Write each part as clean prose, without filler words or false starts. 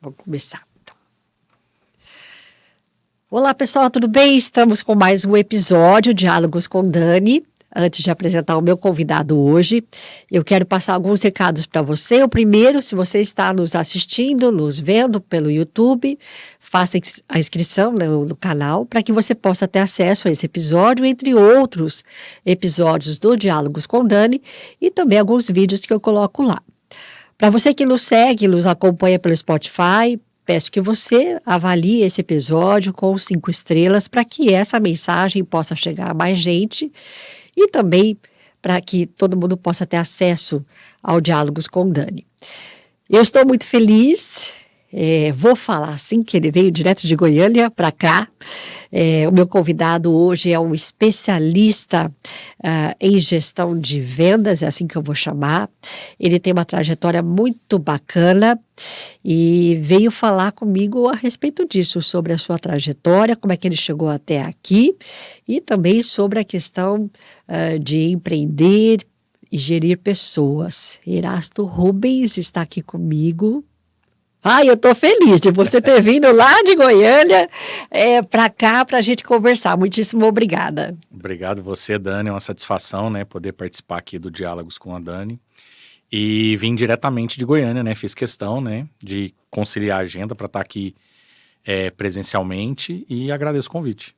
Vamos começar. Então. Olá, pessoal, tudo bem? Estamos com mais um episódio de Diálogos com Dani. Antes de apresentar o meu convidado hoje, eu quero passar alguns recados para você. O primeiro, se você está nos assistindo, nos vendo pelo YouTube, faça a inscrição no canal para que você possa ter acesso a esse episódio, entre outros episódios do Diálogos com Dani e também alguns vídeos que eu coloco lá. Para você que nos segue, nos acompanha pelo Spotify, peço que você avalie esse episódio com 5 estrelas para que essa mensagem possa chegar a mais gente e também para que todo mundo possa ter acesso ao Diálogos com Dani. Eu estou muito feliz, vou falar assim, que ele veio direto de Goiânia para cá. O meu convidado hoje é um especialista em gestão de vendas, é assim que eu vou chamar. Ele tem uma trajetória muito bacana e veio falar comigo a respeito disso, sobre a sua trajetória, como é que ele chegou até aqui e também sobre a questão de empreender e gerir pessoas. Erasto Rubens está aqui comigo. Eu estou feliz de você ter vindo lá de Goiânia para cá para a gente conversar. Muitíssimo obrigada. Obrigado você, Dani. É uma satisfação, né, poder participar aqui do Diálogos com a Dani. E vim diretamente de Goiânia, né? Fiz questão, né, de conciliar a agenda para estar aqui presencialmente e agradeço o convite.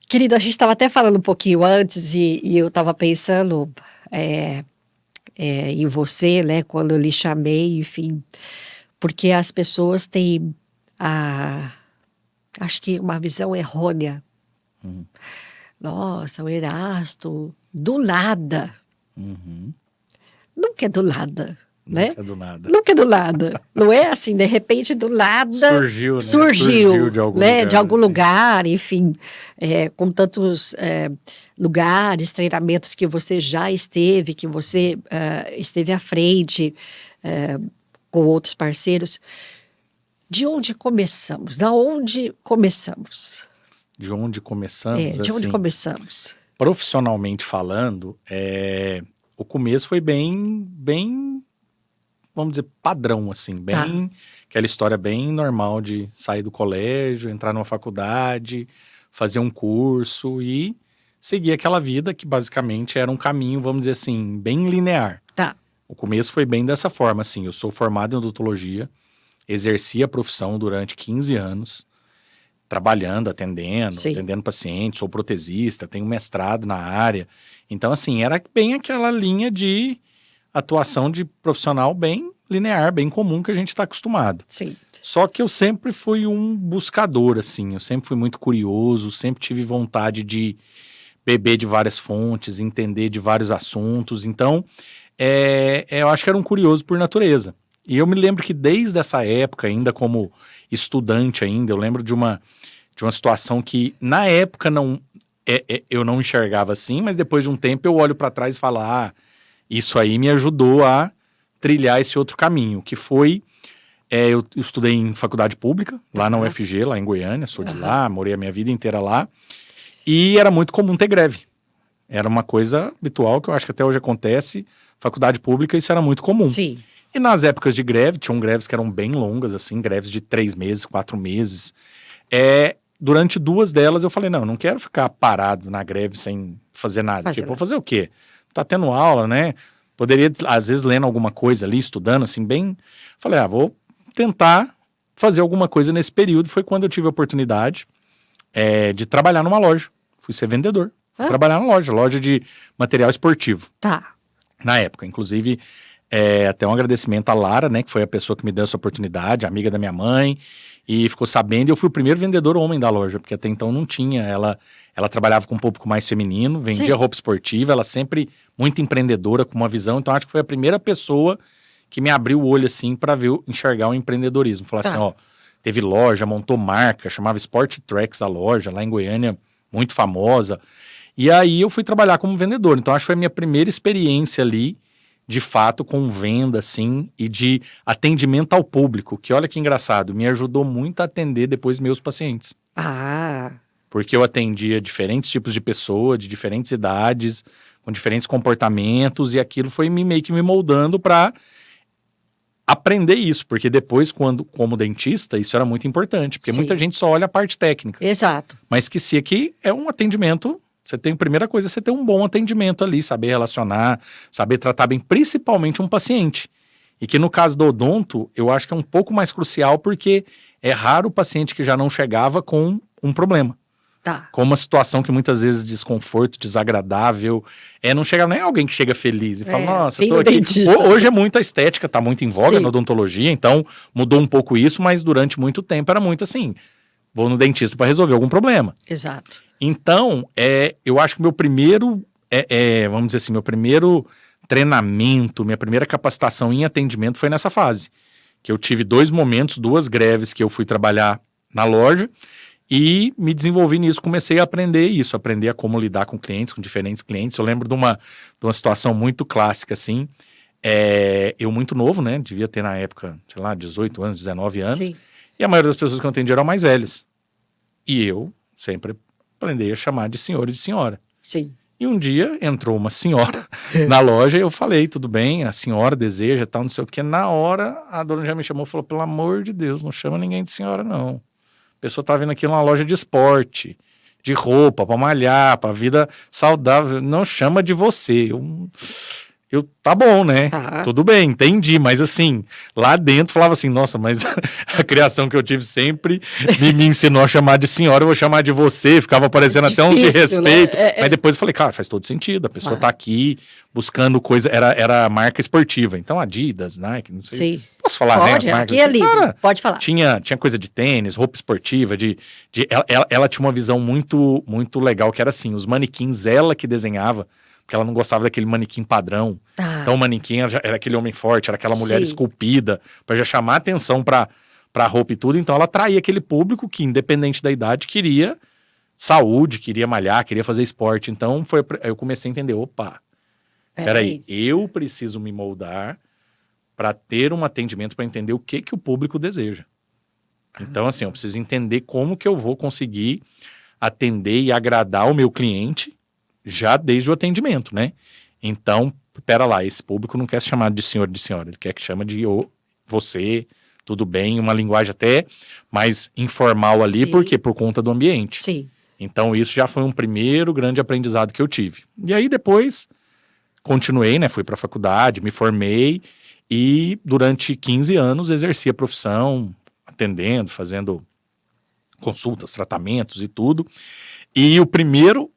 Querido, a gente estava até falando um pouquinho antes e eu estava pensando em você, né, quando eu lhe chamei, enfim, porque as pessoas têm, acho que uma visão errônea. Nossa, o Erasto, do nada. Nunca é do nada, né? Nunca é do nada. Nunca é do nada. Não é assim, de repente, do nada... Surgiu, né? Surgiu de algum né? lugar. De algum lugar, enfim. Com tantos lugares, treinamentos que você já esteve, que você esteve à frente com outros parceiros. De onde começamos? Da onde começamos? De onde começamos? De onde começamos? Profissionalmente falando, o começo foi bem, vamos dizer, padrão, assim, bem, aquela história bem normal de sair do colégio, entrar numa faculdade, fazer um curso e seguir aquela vida que basicamente era um caminho, vamos dizer assim, bem linear. O começo foi bem dessa forma, assim, eu sou formado em odontologia, exerci a profissão durante 15 anos, trabalhando, atendendo pacientes, sou protesista, tenho mestrado na área. Então, assim, era bem aquela linha de atuação de profissional bem linear, bem comum que a gente está acostumado. Sim. Só que eu sempre fui um buscador, assim, eu sempre fui muito curioso, sempre tive vontade de beber de várias fontes, entender de vários assuntos, então eu acho que era um curioso por natureza. E eu me lembro que desde essa época, ainda como estudante ainda, eu lembro de uma situação que na época eu não enxergava assim, mas depois de um tempo eu olho para trás e falo, isso aí me ajudou a trilhar esse outro caminho, que foi, eu estudei em faculdade pública, lá na UFG, lá em Goiânia, sou de lá, morei a minha vida inteira lá, e era muito comum ter greve. Era uma coisa habitual, que eu acho que até hoje acontece, faculdade pública, isso era muito comum. Sim. E nas épocas de greve, tinham greves que eram bem longas, assim, greves de 3 meses, 4 meses. Durante 2 delas eu falei, não quero ficar parado na greve sem fazer nada. Vou fazer o quê? Tá tendo aula, né? Poderia, às vezes, lendo alguma coisa ali, estudando, assim, bem... Falei, vou tentar fazer alguma coisa nesse período. Foi quando eu tive a oportunidade de trabalhar numa loja. Fui ser vendedor. Fui trabalhar na loja de material esportivo. Tá. Na época, inclusive, até um agradecimento à Lara, né, que foi a pessoa que me deu essa oportunidade, amiga da minha mãe, e ficou sabendo, e eu fui o primeiro vendedor homem da loja, porque até então não tinha, ela trabalhava com um público mais feminino, vendia roupa esportiva, ela sempre muito empreendedora, com uma visão, então acho que foi a primeira pessoa que me abriu o olho, assim, para enxergar o empreendedorismo, falar assim, teve loja, montou marca, chamava Sport Tracks a loja, lá em Goiânia, muito famosa, e aí eu fui trabalhar como vendedor, então acho que foi a minha primeira experiência ali, de fato, com venda, assim, e de atendimento ao público, que olha que engraçado, me ajudou muito a atender depois meus pacientes. Porque eu atendia diferentes tipos de pessoa, de diferentes idades, com diferentes comportamentos, e aquilo foi meio que me moldando para aprender isso, porque depois, como dentista, isso era muito importante, porque muita gente só olha a parte técnica. Exato. Mas esquecia que é um atendimento... primeira coisa, você tem um bom atendimento ali, saber relacionar, saber tratar bem, principalmente um paciente. E que no caso do odonto, eu acho que é um pouco mais crucial, porque é raro o paciente que já não chegava com um problema. Com uma situação que muitas vezes desconforto, desagradável. Não chega nem alguém que chega feliz e fala, nossa, tô aqui. Hoje é muita estética, tá muito em voga na odontologia, então mudou um pouco isso, mas durante muito tempo era muito assim, vou no dentista para resolver algum problema. Exato. Então, eu acho que meu primeiro, vamos dizer assim, meu primeiro treinamento, minha primeira capacitação em atendimento foi nessa fase. Que eu tive 2 momentos, 2 greves que eu fui trabalhar na loja e me desenvolvi nisso, comecei a aprender isso, aprender a como lidar com clientes, com diferentes clientes. Eu lembro de uma situação muito clássica, assim, eu muito novo, né, devia ter na época, sei lá, 18 anos, 19 anos, e a maioria das pessoas que eu atendi eram mais velhas. E eu sempre aprendi a chamar de senhor e de senhora. Sim. E um dia entrou uma senhora na loja e eu falei, tudo bem, a senhora deseja, tal, não sei o que. Na hora, a dona já me chamou e falou, pelo amor de Deus, não chama ninguém de senhora, não. A pessoa tá vindo aqui numa loja de esporte, de roupa, pra malhar, pra vida saudável, não chama de você. Tá bom, né? Tudo bem, entendi, mas assim, lá dentro falava assim, nossa, mas a criação que eu tive sempre me ensinou a chamar de senhora, eu vou chamar de você, ficava parecendo até um desrespeito, né? Mas depois eu falei, cara, faz todo sentido, a pessoa tá aqui buscando coisa, era marca esportiva, então Adidas, Nike, não sei. Sim. Posso falar, pode, né? Aqui é livre, pode falar. Tinha coisa de tênis, roupa esportiva, ela tinha uma visão muito, muito legal, que era assim, os manequins, ela que desenhava, porque ela não gostava daquele manequim padrão. Então o manequim era aquele homem forte, era aquela mulher esculpida, para já chamar atenção pra roupa e tudo. Então ela atraía aquele público que, independente da idade, queria saúde, queria malhar, queria fazer esporte. Então eu comecei a entender, peraí, eu preciso me moldar para ter um atendimento, para entender o que o público deseja. Então assim, eu preciso entender como que eu vou conseguir atender e agradar o meu cliente já desde o atendimento, né? Então, pera lá, esse público não quer se chamar de senhor e de senhora, ele quer que chama de você, tudo bem, uma linguagem até mais informal ali, porque por conta do ambiente. Sim. Então, isso já foi um primeiro grande aprendizado que eu tive. E aí, depois, continuei, né? Fui para a faculdade, me formei e durante 15 anos exerci a profissão, atendendo, fazendo consultas, tratamentos e tudo. E o primeiro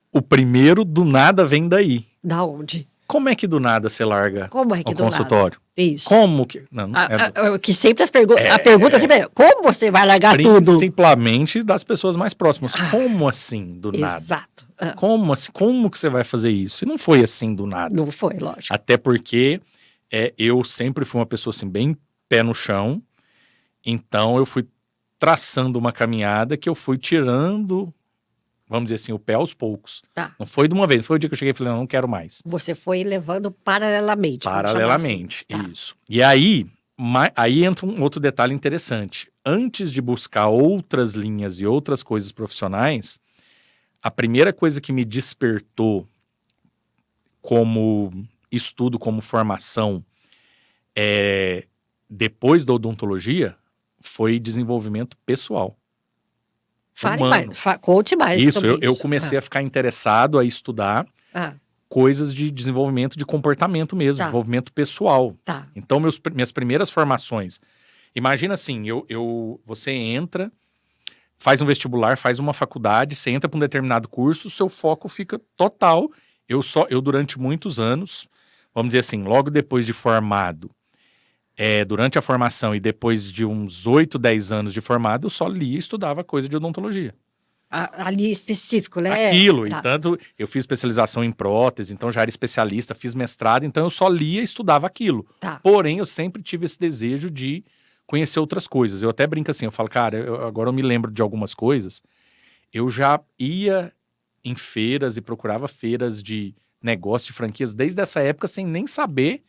do nada vem daí. Da onde? Como é que do nada você larga Como é que o do nada? consultório? Isso. Como que... Não, não é Que sempre a pergunta sempre é, como você vai largar tudo? simplesmente das pessoas mais próximas. Como assim, do nada? Exato. Como assim? Como que você vai fazer isso? E não foi assim do nada. Não foi, lógico. Até porque eu sempre fui uma pessoa assim, bem pé no chão. Então eu fui traçando uma caminhada que eu fui tirando, vamos dizer assim, o pé aos poucos. Tá. Não foi de uma vez. Foi o dia que eu cheguei e falei, não quero mais. Você foi levando paralelamente. vamos chamar Paralelamente, assim. Tá. isso. E aí entra um outro detalhe interessante. Antes de buscar outras linhas e outras coisas profissionais, a primeira coisa que me despertou como estudo, como formação, depois da odontologia, foi desenvolvimento pessoal. Fale humano. mais, conte mais Isso, sobre eu comecei a ficar interessado a estudar coisas de desenvolvimento de comportamento mesmo, Tá. desenvolvimento pessoal. Tá. Então, minhas primeiras formações, imagina assim, você entra, faz um vestibular, faz uma faculdade, você entra para um determinado curso, seu foco fica total. Eu durante muitos anos, vamos dizer assim, logo depois de formado, durante a formação e depois de uns 8, 10 anos de formado, eu só lia e estudava coisa de odontologia. Ali específico, né? Aquilo, Tá. e tanto eu fiz especialização em prótese, então já era especialista, fiz mestrado, então eu só lia e estudava aquilo. Tá. Porém, eu sempre tive esse desejo de conhecer outras coisas. Eu até brinco assim, eu falo, cara, agora eu me lembro de algumas coisas. Eu já ia em feiras e procurava feiras de negócio, de franquias, desde essa época, sem nem saber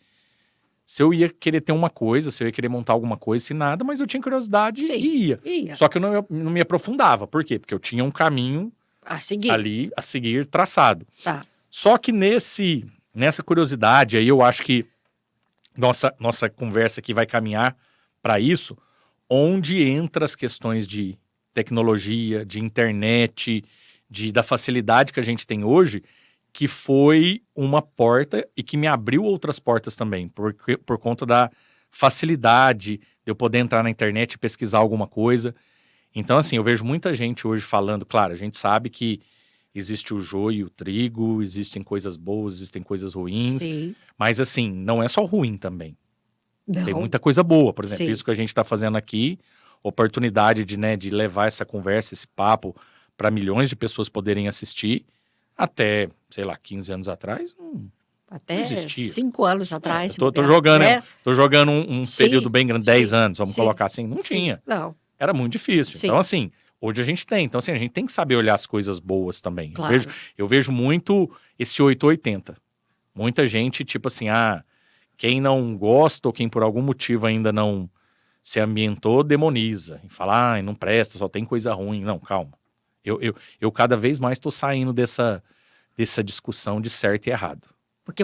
se eu ia querer ter uma coisa, se eu ia querer montar alguma coisa, se nada, mas eu tinha curiosidade e ia. Só que eu não me aprofundava. Por quê? Porque eu tinha um caminho ali a seguir traçado. Tá. Só que nessa curiosidade, aí eu acho que nossa conversa aqui vai caminhar para isso, onde entra as questões de tecnologia, de internet, da facilidade que a gente tem hoje, que foi uma porta e que me abriu outras portas também, por conta da facilidade de eu poder entrar na internet e pesquisar alguma coisa. Então, assim, eu vejo muita gente hoje falando, claro, a gente sabe que existe o joio e o trigo, existem coisas boas, existem coisas ruins, mas, assim, não é só ruim também. Não. Tem muita coisa boa, por exemplo, isso que a gente está fazendo aqui, oportunidade de levar essa conversa, esse papo, para milhões de pessoas poderem assistir. Até, sei lá, 15 anos atrás, até não existia. 5 anos atrás. Tô jogando um período bem grande, 10 anos, vamos colocar assim. Não tinha. Não. Era muito difícil. Então, assim, hoje a gente tem. Então, assim, a gente tem que saber olhar as coisas boas também. Claro. Eu vejo muito esse 880. Muita gente, tipo assim, quem não gosta ou quem por algum motivo ainda não se ambientou, demoniza. E fala, não presta, só tem coisa ruim. Não, calma. Eu cada vez mais estou saindo dessa discussão de certo e errado. Porque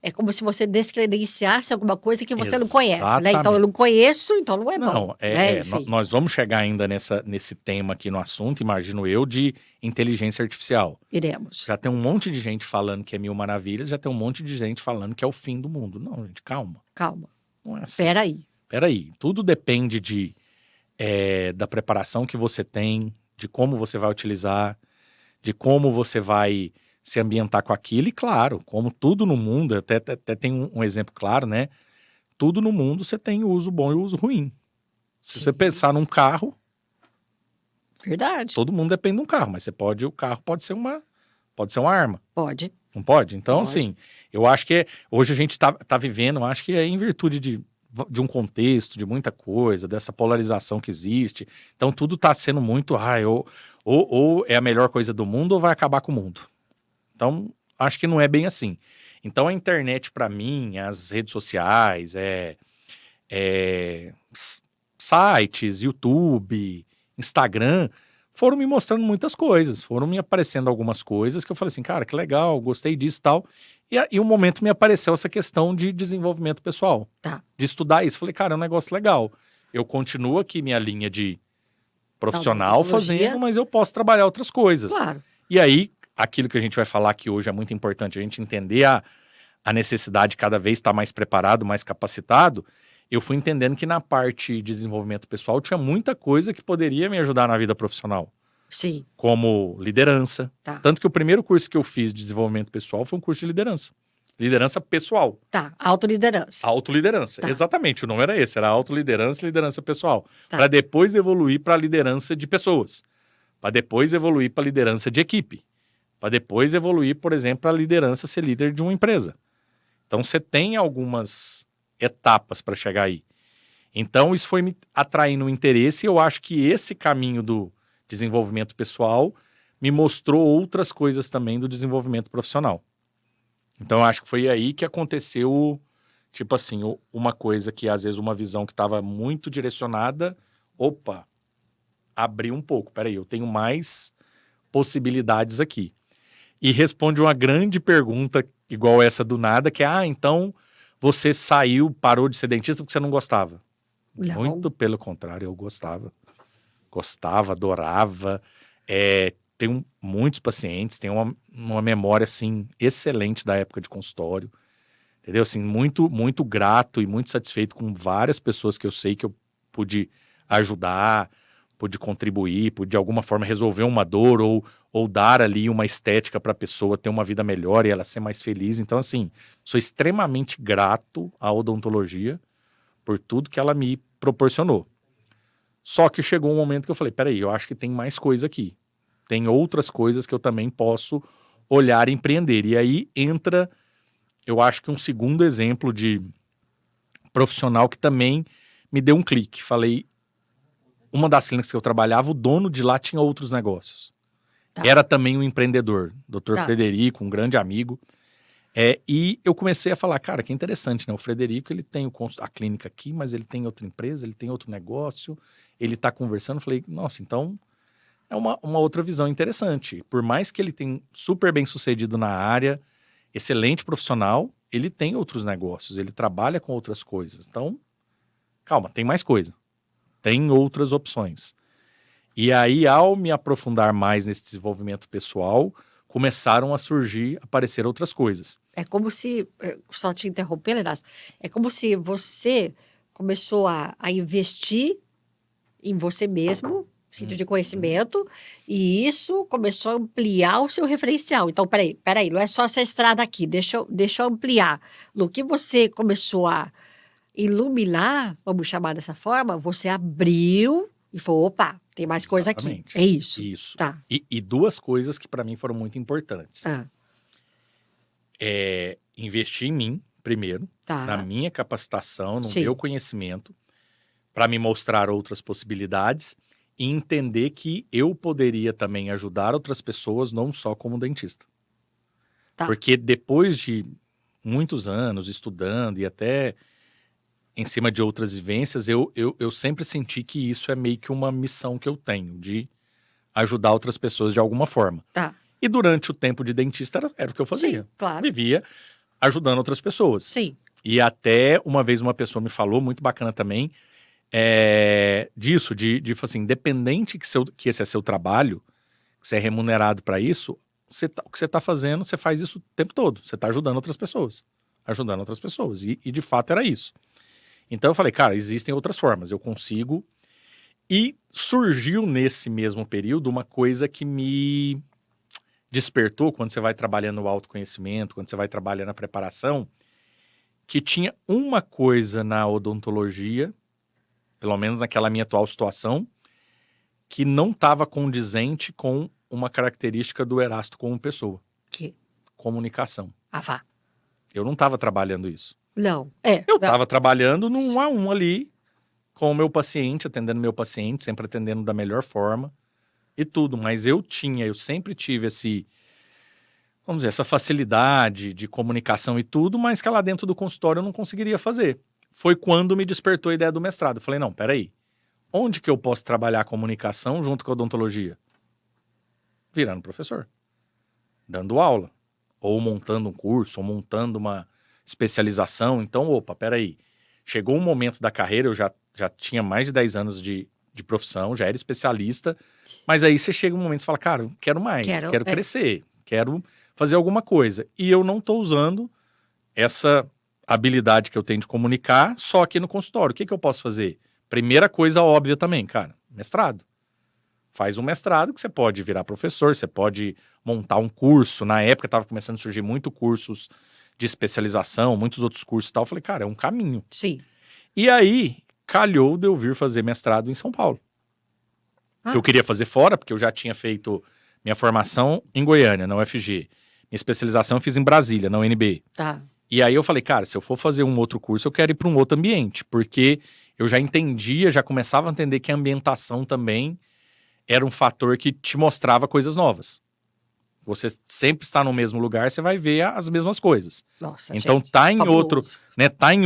é como se você descredenciasse alguma coisa que você não conhece, né? Exatamente. Então eu não conheço, então não é bom. Não, nós vamos chegar ainda nesse tema aqui no assunto, imagino eu, de inteligência artificial. Iremos. Já tem um monte de gente falando que é mil maravilhas, já tem um monte de gente falando que é o fim do mundo. Não, gente, calma. Calma. Não é assim. Peraí. Tudo depende da preparação que você tem, de como você vai utilizar, de como você vai se ambientar com aquilo. E claro, como tudo no mundo, até tem um exemplo claro, né? Tudo no mundo você tem o uso bom e o uso ruim. Se você pensar num carro... Verdade. Todo mundo depende de um carro, mas o carro pode ser uma arma. Pode. Não pode? Então, Pode. assim, eu acho que hoje a gente tá vivendo, acho que é em virtude de um contexto, de muita coisa, dessa polarização que existe. Então, tudo tá sendo muito, ou é a melhor coisa do mundo ou vai acabar com o mundo. Então, acho que não é bem assim. Então, a internet, para mim, as redes sociais, sites, YouTube, Instagram, foram me mostrando muitas coisas. Foram me aparecendo algumas coisas que eu falei assim, cara, que legal, gostei disso e tal. E um momento me apareceu essa questão de desenvolvimento pessoal. Tá. De estudar isso. Falei, cara, é um negócio legal. Eu continuo aqui minha linha de profissional fazendo, mas eu posso trabalhar outras coisas. Claro. E aí, aquilo que a gente vai falar aqui hoje é muito importante, a gente entender a necessidade de cada vez estar mais preparado, mais capacitado. Eu fui entendendo que na parte de desenvolvimento pessoal tinha muita coisa que poderia me ajudar na vida profissional. Sim. Como liderança. Tá. Tanto que o primeiro curso que eu fiz de desenvolvimento pessoal foi um curso de liderança. Liderança pessoal. Tá, autoliderança. Autoliderança, Tá. exatamente, o nome era esse, era autoliderança e liderança pessoal. Tá. Para depois evoluir para a liderança de pessoas. Para depois evoluir para a liderança de equipe. Para depois evoluir, por exemplo, para a liderança ser líder de uma empresa. Então, você tem algumas etapas para chegar aí. Então, isso foi me atraindo o interesse e eu acho que esse caminho do desenvolvimento pessoal me mostrou outras coisas também do desenvolvimento profissional. Então, eu acho que foi aí que aconteceu, tipo assim, uma coisa que às vezes uma visão que estava muito direcionada, opa, abriu um pouco, peraí, eu tenho mais possibilidades aqui. E responde uma grande pergunta, igual essa do nada, que é, então você saiu, parou de ser dentista porque você não gostava. Não. Muito pelo contrário, eu gostava. Gostava, adorava. Tenho muitos pacientes, tenho uma memória, assim, excelente da época de consultório. Entendeu? Assim, muito, muito grato e muito satisfeito com várias pessoas que eu sei que eu pude ajudar, pude contribuir, pude de alguma forma resolver uma dor ou dar ali uma estética para a pessoa ter uma vida melhor e ela ser mais feliz. Então, assim, sou extremamente grato à odontologia por tudo que ela me proporcionou. Só que chegou um momento que eu falei, peraí, eu acho que tem mais coisa aqui. Tem outras coisas que eu também posso olhar e empreender. E aí entra, eu acho que um segundo exemplo de profissional que também me deu um clique. Falei, uma das clínicas que eu trabalhava, o dono de lá tinha outros negócios. Tá. Era também um empreendedor, Dr. Tá. Frederico, um grande amigo. E eu comecei a falar, cara, que interessante, né? O Frederico, ele tem a clínica aqui, mas ele tem outra empresa, ele tem outro negócio, ele está conversando. Falei, nossa, então é uma outra visão interessante. Por mais que ele tenha super bem sucedido na área, excelente profissional, ele tem outros negócios, ele trabalha com outras coisas. Então, calma, tem mais coisa. Tem outras opções. E aí, ao me aprofundar mais nesse desenvolvimento pessoal, começaram a surgir, aparecer outras coisas. É como se, só te interrompendo, Erasmo, é como se você começou a investir em você mesmo, sentido de conhecimento, e isso começou a ampliar o seu referencial. Então, peraí, não é só essa estrada aqui, deixa eu ampliar. No que você começou a iluminar, vamos chamar dessa forma, você abriu e falou, opa, tem mais coisa aqui. Exatamente. É isso. Isso. Tá. E duas coisas que para mim foram muito importantes. Investir em mim, primeiro, Tá. na minha capacitação, no Sim. meu conhecimento, para me mostrar outras possibilidades e entender que eu poderia também ajudar outras pessoas, não só como dentista. Tá. Porque depois de muitos anos estudando e até em cima de outras vivências, eu sempre senti que isso é meio que uma missão que eu tenho, de ajudar outras pessoas de alguma forma. Tá. E durante o tempo de dentista era o que eu fazia. Sim, claro. Vivia ajudando outras pessoas. Sim. E até uma vez uma pessoa me falou, muito bacana também, disso, de assim, independente que esse é seu trabalho, que você é remunerado para isso, o que você está fazendo, você faz isso o tempo todo. Você está ajudando outras pessoas. Ajudando outras pessoas. E de fato era isso. Então eu falei, cara, existem outras formas, eu consigo. E surgiu nesse mesmo período uma coisa que me despertou quando você vai trabalhando no autoconhecimento, quando você vai trabalhando na preparação, que tinha uma coisa na odontologia, pelo menos naquela minha atual situação, que não estava condizente com uma característica do Erasto como pessoa. Que? Comunicação. Ah, vá. Eu não estava trabalhando isso. Não. Eu estava trabalhando no 1 a 1 ali, com o meu paciente, atendendo meu paciente, sempre atendendo da melhor forma e tudo. Mas eu sempre tive essa facilidade de comunicação e tudo, mas que lá dentro do consultório eu não conseguiria fazer. Foi quando me despertou a ideia do mestrado. Eu falei, não, peraí, onde que eu posso trabalhar a comunicação junto com a odontologia? Virando professor. Dando aula. Ou montando um curso, ou montando uma especialização. Então, peraí. Chegou um momento da carreira, eu já tinha mais de 10 anos de profissão, já era especialista, mas aí você chega um momento e fala, cara, eu quero mais, quero crescer, quero fazer alguma coisa. E eu não estou usando essa habilidade que eu tenho de comunicar só aqui no consultório. O que eu posso fazer? Primeira coisa óbvia também, cara, mestrado. Faz um mestrado que você pode virar professor, você pode montar um curso. Na época estava começando a surgir muito cursos de especialização, muitos outros cursos e tal. Eu falei, cara, é um caminho. Sim. E aí, calhou de eu vir fazer mestrado em São Paulo. Eu queria fazer fora, porque eu já tinha feito minha formação em Goiânia, na UFG. Minha especialização eu fiz em Brasília, na UNB. Tá. E aí eu falei, cara, se eu for fazer um outro curso, eu quero ir para um outro ambiente, porque eu já entendia, já começava a entender que a ambientação também era um fator que te mostrava coisas novas. Você sempre está no mesmo lugar, você vai ver as mesmas coisas. Nossa, Então, gente, tá em fabuloso.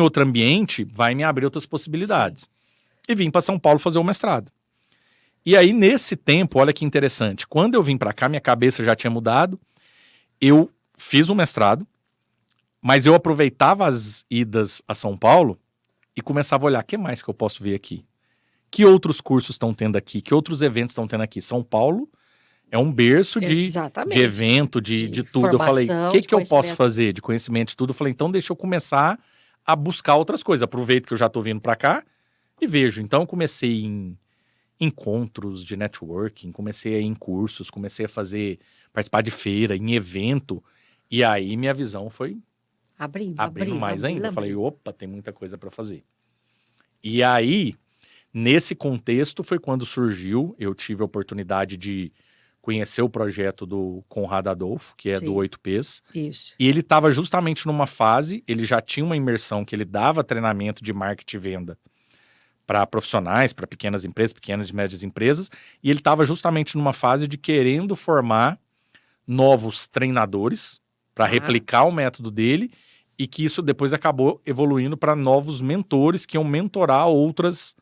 outro ambiente, vai me abrir outras possibilidades. E vim para São Paulo fazer o mestrado. E aí, nesse tempo, olha que interessante, quando eu vim para cá, minha cabeça já tinha mudado, eu fiz um mestrado, mas eu aproveitava as idas a São Paulo e começava a olhar, o que mais que eu posso ver aqui? Que outros cursos estão tendo aqui? Que outros eventos estão tendo aqui? São Paulo é um berço de evento, de tudo. Eu falei, o que eu posso fazer de conhecimento de tudo? Eu falei, então deixa eu começar a buscar outras coisas. Aproveito que eu já estou vindo para cá e vejo. Então eu comecei em encontros de networking, comecei a ir em cursos, comecei a participar de feira, em evento. E aí minha visão foi abrindo mais ainda. Eu falei, opa, tem muita coisa para fazer. E aí, nesse contexto, foi quando surgiu, eu tive a oportunidade de conhecer o projeto do Conrado Adolfo, que é do 8Ps. Isso. E ele estava justamente numa fase, ele já tinha uma imersão que ele dava treinamento de marketing e venda para profissionais, para pequenas empresas, pequenas e médias empresas, e ele estava justamente numa fase de querendo formar novos treinadores para replicar o método dele, e que isso depois acabou evoluindo para novos mentores que iam mentorar outros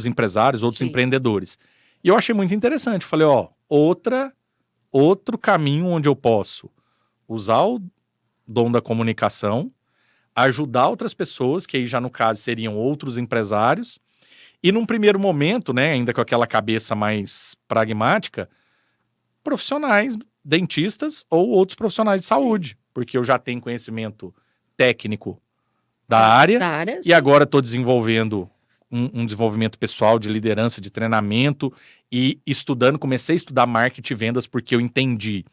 empresários, outros empreendedores. E eu achei muito interessante. Falei, outro caminho onde eu posso usar o dom da comunicação, ajudar outras pessoas, que aí já no caso seriam outros empresários, e num primeiro momento, né, ainda com aquela cabeça mais pragmática, profissionais, dentistas ou outros profissionais de saúde, porque eu já tenho conhecimento técnico da área e agora estou desenvolvendo um desenvolvimento pessoal de liderança, de treinamento e comecei a estudar marketing e vendas porque eu entendi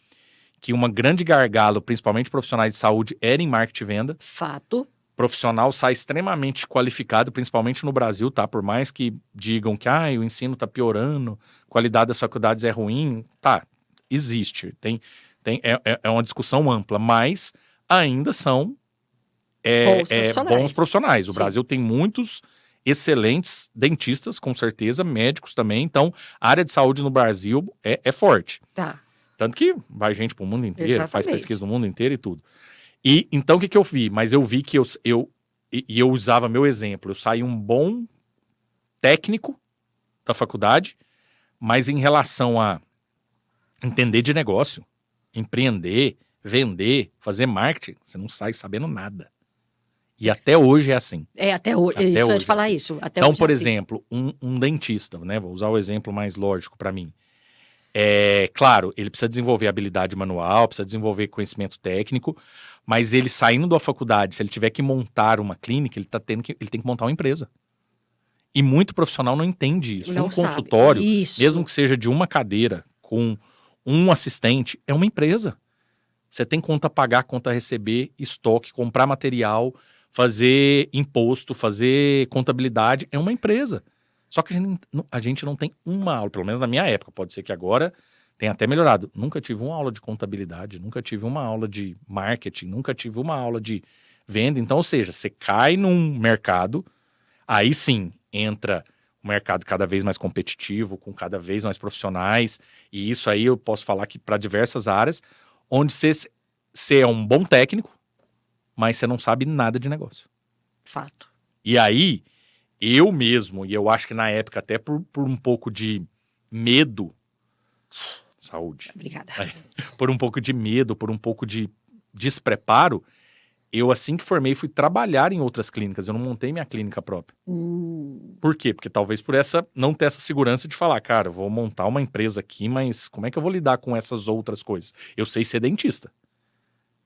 que uma grande gargalo, principalmente profissionais de saúde, era em marketing e venda. Fato. Profissional sai extremamente qualificado, principalmente no Brasil, tá? Por mais que digam que o ensino tá piorando, a qualidade das faculdades é ruim, tá, existe. É uma discussão ampla, mas ainda são bons profissionais. O Brasil tem muitos excelentes dentistas, com certeza, médicos também. Então, a área de saúde no Brasil é forte. Tá. Tanto que vai gente para o mundo inteiro, faz pesquisa no mundo inteiro e tudo. E então, o que eu vi? Mas eu vi que eu usava meu exemplo. Eu saí um bom técnico da faculdade, mas em relação a entender de negócio, empreender, vender, fazer marketing, você não sai sabendo nada. E até hoje é assim. Até hoje. Isso, eu ia te falar isso. Então, por exemplo, um dentista, né? Vou usar o exemplo mais lógico para mim. Claro, ele precisa desenvolver habilidade manual, precisa desenvolver conhecimento técnico, mas ele saindo da faculdade, se ele tiver que montar uma clínica, ele tem que montar uma empresa. E muito profissional não entende isso. Um consultório, mesmo que seja de uma cadeira, com um assistente, é uma empresa. Você tem conta a pagar, conta a receber, estoque, comprar material, fazer imposto, fazer contabilidade, é uma empresa. Só que a gente não tem uma aula, pelo menos na minha época, pode ser que agora tenha até melhorado. Nunca tive uma aula de contabilidade, nunca tive uma aula de marketing, nunca tive uma aula de venda. Então, ou seja, você cai num mercado, aí sim entra um mercado cada vez mais competitivo, com cada vez mais profissionais, e isso aí eu posso falar que para diversas áreas, onde você é um bom técnico, mas você não sabe nada de negócio. Fato. E aí, eu mesmo, e eu acho que na época até por um pouco de medo, saúde. Obrigada. Por um pouco de medo, por um pouco de despreparo, eu assim que formei fui trabalhar em outras clínicas, eu não montei minha clínica própria. Por quê? Porque talvez por não ter essa segurança de falar, cara, eu vou montar uma empresa aqui, mas como é que eu vou lidar com essas outras coisas? Eu sei ser dentista.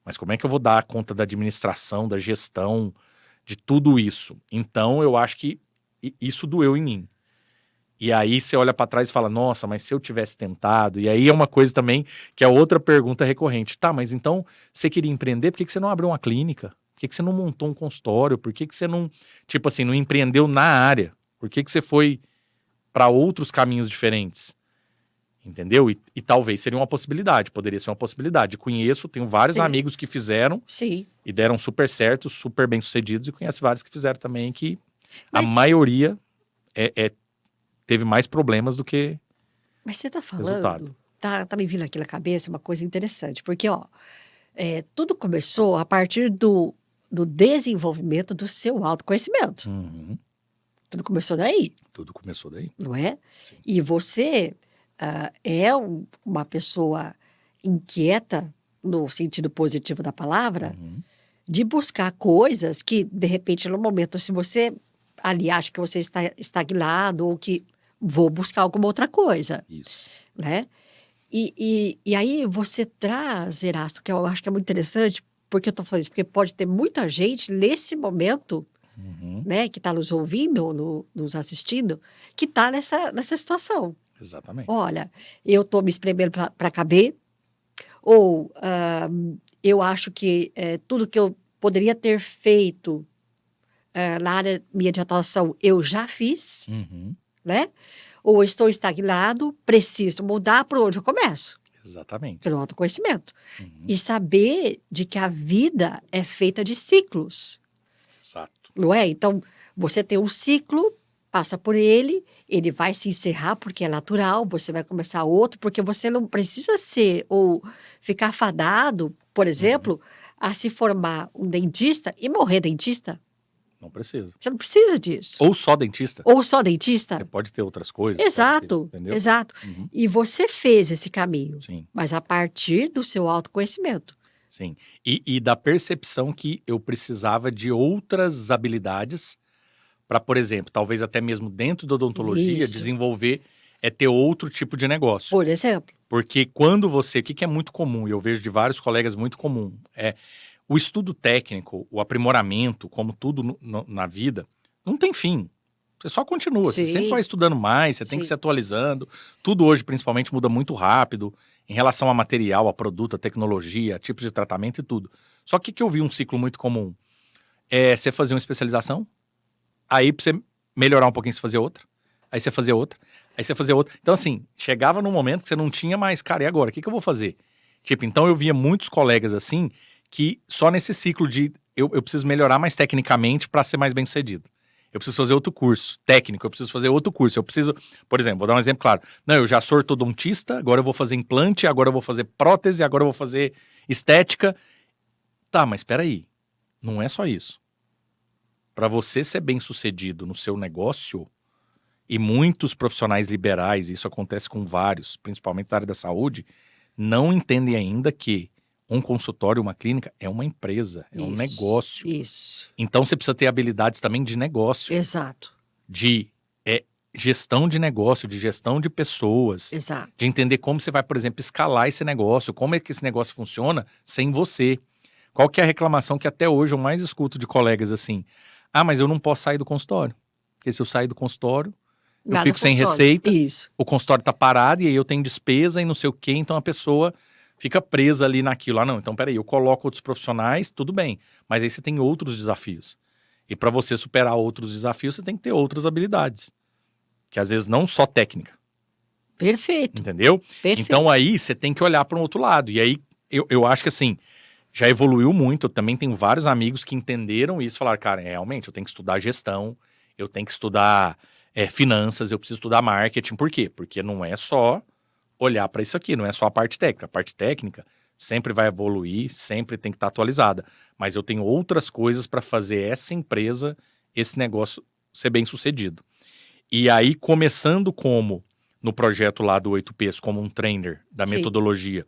Mas como é que eu vou dar conta da administração, da gestão, de tudo isso? Então, eu acho que isso doeu em mim. E aí você olha para trás e fala, nossa, mas se eu tivesse tentado... E aí é uma coisa também que é outra pergunta recorrente. Tá, mas então você queria empreender, por que você não abriu uma clínica? Por que você não montou um consultório? Por que você não, tipo assim, não empreendeu na área? Por que você foi para outros caminhos diferentes? Entendeu? E talvez seria uma possibilidade, poderia ser uma possibilidade. Conheço, tenho vários Sim. amigos que fizeram Sim. e deram super certo, super bem sucedidos, e conheço vários que fizeram também que a Mas- maioria teve mais problemas do que Mas você está resultado. falando, tá me vindo aqui na cabeça uma coisa interessante, porque ó, tudo começou a partir do desenvolvimento do seu autoconhecimento. Uhum. Tudo começou daí, Tudo começou daí. não é? Sim. E você é uma pessoa inquieta, no sentido positivo da palavra, Uhum. de buscar coisas que, de repente, no momento, se você ali acha que você está estagnado ou que vou buscar alguma outra coisa, Isso. né? E aí você traz, Erasto, que eu acho que é muito interessante, porque eu estou falando isso, porque pode ter muita gente nesse momento, Uhum. né, que está nos ouvindo, ou nos assistindo, que está nessa situação. Exatamente. Olha, eu estou me espremendo para caber, ou eu acho que tudo que eu poderia ter feito na área minha de atuação eu já fiz, Uhum. né? Ou estou estagnado, preciso mudar, por onde eu começo? Exatamente. Pelo autoconhecimento. Uhum. E saber de que a vida é feita de ciclos, Exato. não é? Então, você tem um ciclo, passa por ele, ele vai se encerrar porque é natural, você vai começar outro, porque você não precisa ser ou ficar fadado, por exemplo, a se formar um dentista e morrer dentista. Não precisa. Você não precisa disso. Ou só dentista. Ou só dentista. Você pode ter outras coisas. Exato, Pode ter, entendeu? exato. Uhum. E você fez esse caminho, Sim, mas a partir do seu autoconhecimento. sim. E da percepção que eu precisava de outras habilidades para, por exemplo, talvez até mesmo dentro da odontologia, Isso. desenvolver, ter outro tipo de negócio. Por exemplo. Porque quando você, o que é muito comum, e eu vejo de vários colegas muito comum, o estudo técnico, o aprimoramento, como tudo na vida, não tem fim. Você só continua, você Sim. sempre vai estudando mais, você tem que Sim. se atualizando. Tudo hoje, principalmente, muda muito rápido em relação a material, a produto, a tecnologia, a tipos de tratamento e tudo. Só que eu vi um ciclo muito comum. Você fazer uma especialização, aí pra você melhorar um pouquinho, você fazia outra, aí você fazia outra, aí você fazia outra. Então, assim, chegava num momento que você não tinha mais, cara, e agora? O que eu vou fazer? Tipo, então eu via muitos colegas assim, que só nesse ciclo de eu preciso melhorar mais tecnicamente para ser mais bem sucedido. Eu preciso fazer outro curso técnico, eu preciso fazer outro curso. Eu preciso, por exemplo, vou dar um exemplo claro. Não, eu já sou ortodontista, agora eu vou fazer implante, agora eu vou fazer prótese, agora eu vou fazer estética. Tá, mas espera aí. Não é só isso. Para você ser bem sucedido no seu negócio, e muitos profissionais liberais, isso acontece com vários, principalmente na área da saúde, não entendem ainda que um consultório, uma clínica, é uma empresa, é um negócio. Isso. Então você precisa ter habilidades também de negócio, Exato. de gestão de negócio, de gestão de pessoas, Exato. de entender como você vai, por exemplo, escalar esse negócio, como é que esse negócio funciona sem você. Qual que é a reclamação que até hoje eu mais escuto de colegas assim? Ah, mas eu não posso sair do consultório, porque se eu sair do consultório, eu Nada fico sem funciona. receita, Isso. o consultório tá parado e aí eu tenho despesa e não sei o quê, então a pessoa fica presa ali naquilo. Ah, não, então peraí, eu coloco outros profissionais, tudo bem, mas aí você tem outros desafios. E para você superar outros desafios, você tem que ter outras habilidades, que às vezes não só técnica, Perfeito. entendeu? Perfeito. Então aí você tem que olhar para um outro lado. E aí eu acho que assim, já evoluiu muito. Eu também tenho vários amigos que entenderam isso e falaram, cara, realmente eu tenho que estudar gestão, eu tenho que estudar finanças, eu preciso estudar marketing. Por quê? Porque não é só olhar para isso aqui, não é só a parte técnica. A parte técnica sempre vai evoluir, sempre tem que estar atualizada. Mas eu tenho outras coisas para fazer essa empresa, esse negócio ser bem sucedido. E aí, começando como no projeto lá do 8Ps, como um trainer da Sim. metodologia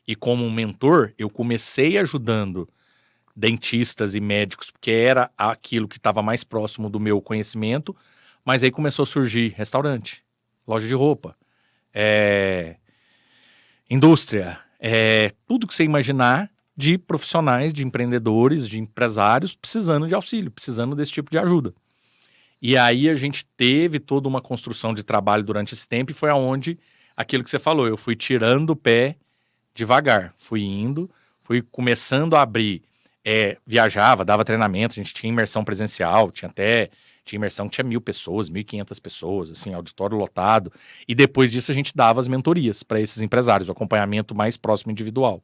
e como um mentor, eu comecei ajudando dentistas e médicos, porque era aquilo que estava mais próximo do meu conhecimento, mas aí começou a surgir restaurante, loja de roupa, indústria, tudo que você imaginar de profissionais, de empreendedores, de empresários precisando de auxílio, precisando desse tipo de ajuda. E aí a gente teve toda uma construção de trabalho durante esse tempo e foi aonde, aquilo que você falou, eu fui tirando o pé devagar, fui indo, fui começando a abrir, viajava, dava treinamento, a gente tinha imersão presencial, tinha imersão que tinha 1.000 pessoas, 1.500 pessoas, assim, auditório lotado, e depois disso a gente dava as mentorias para esses empresários, o acompanhamento mais próximo individual.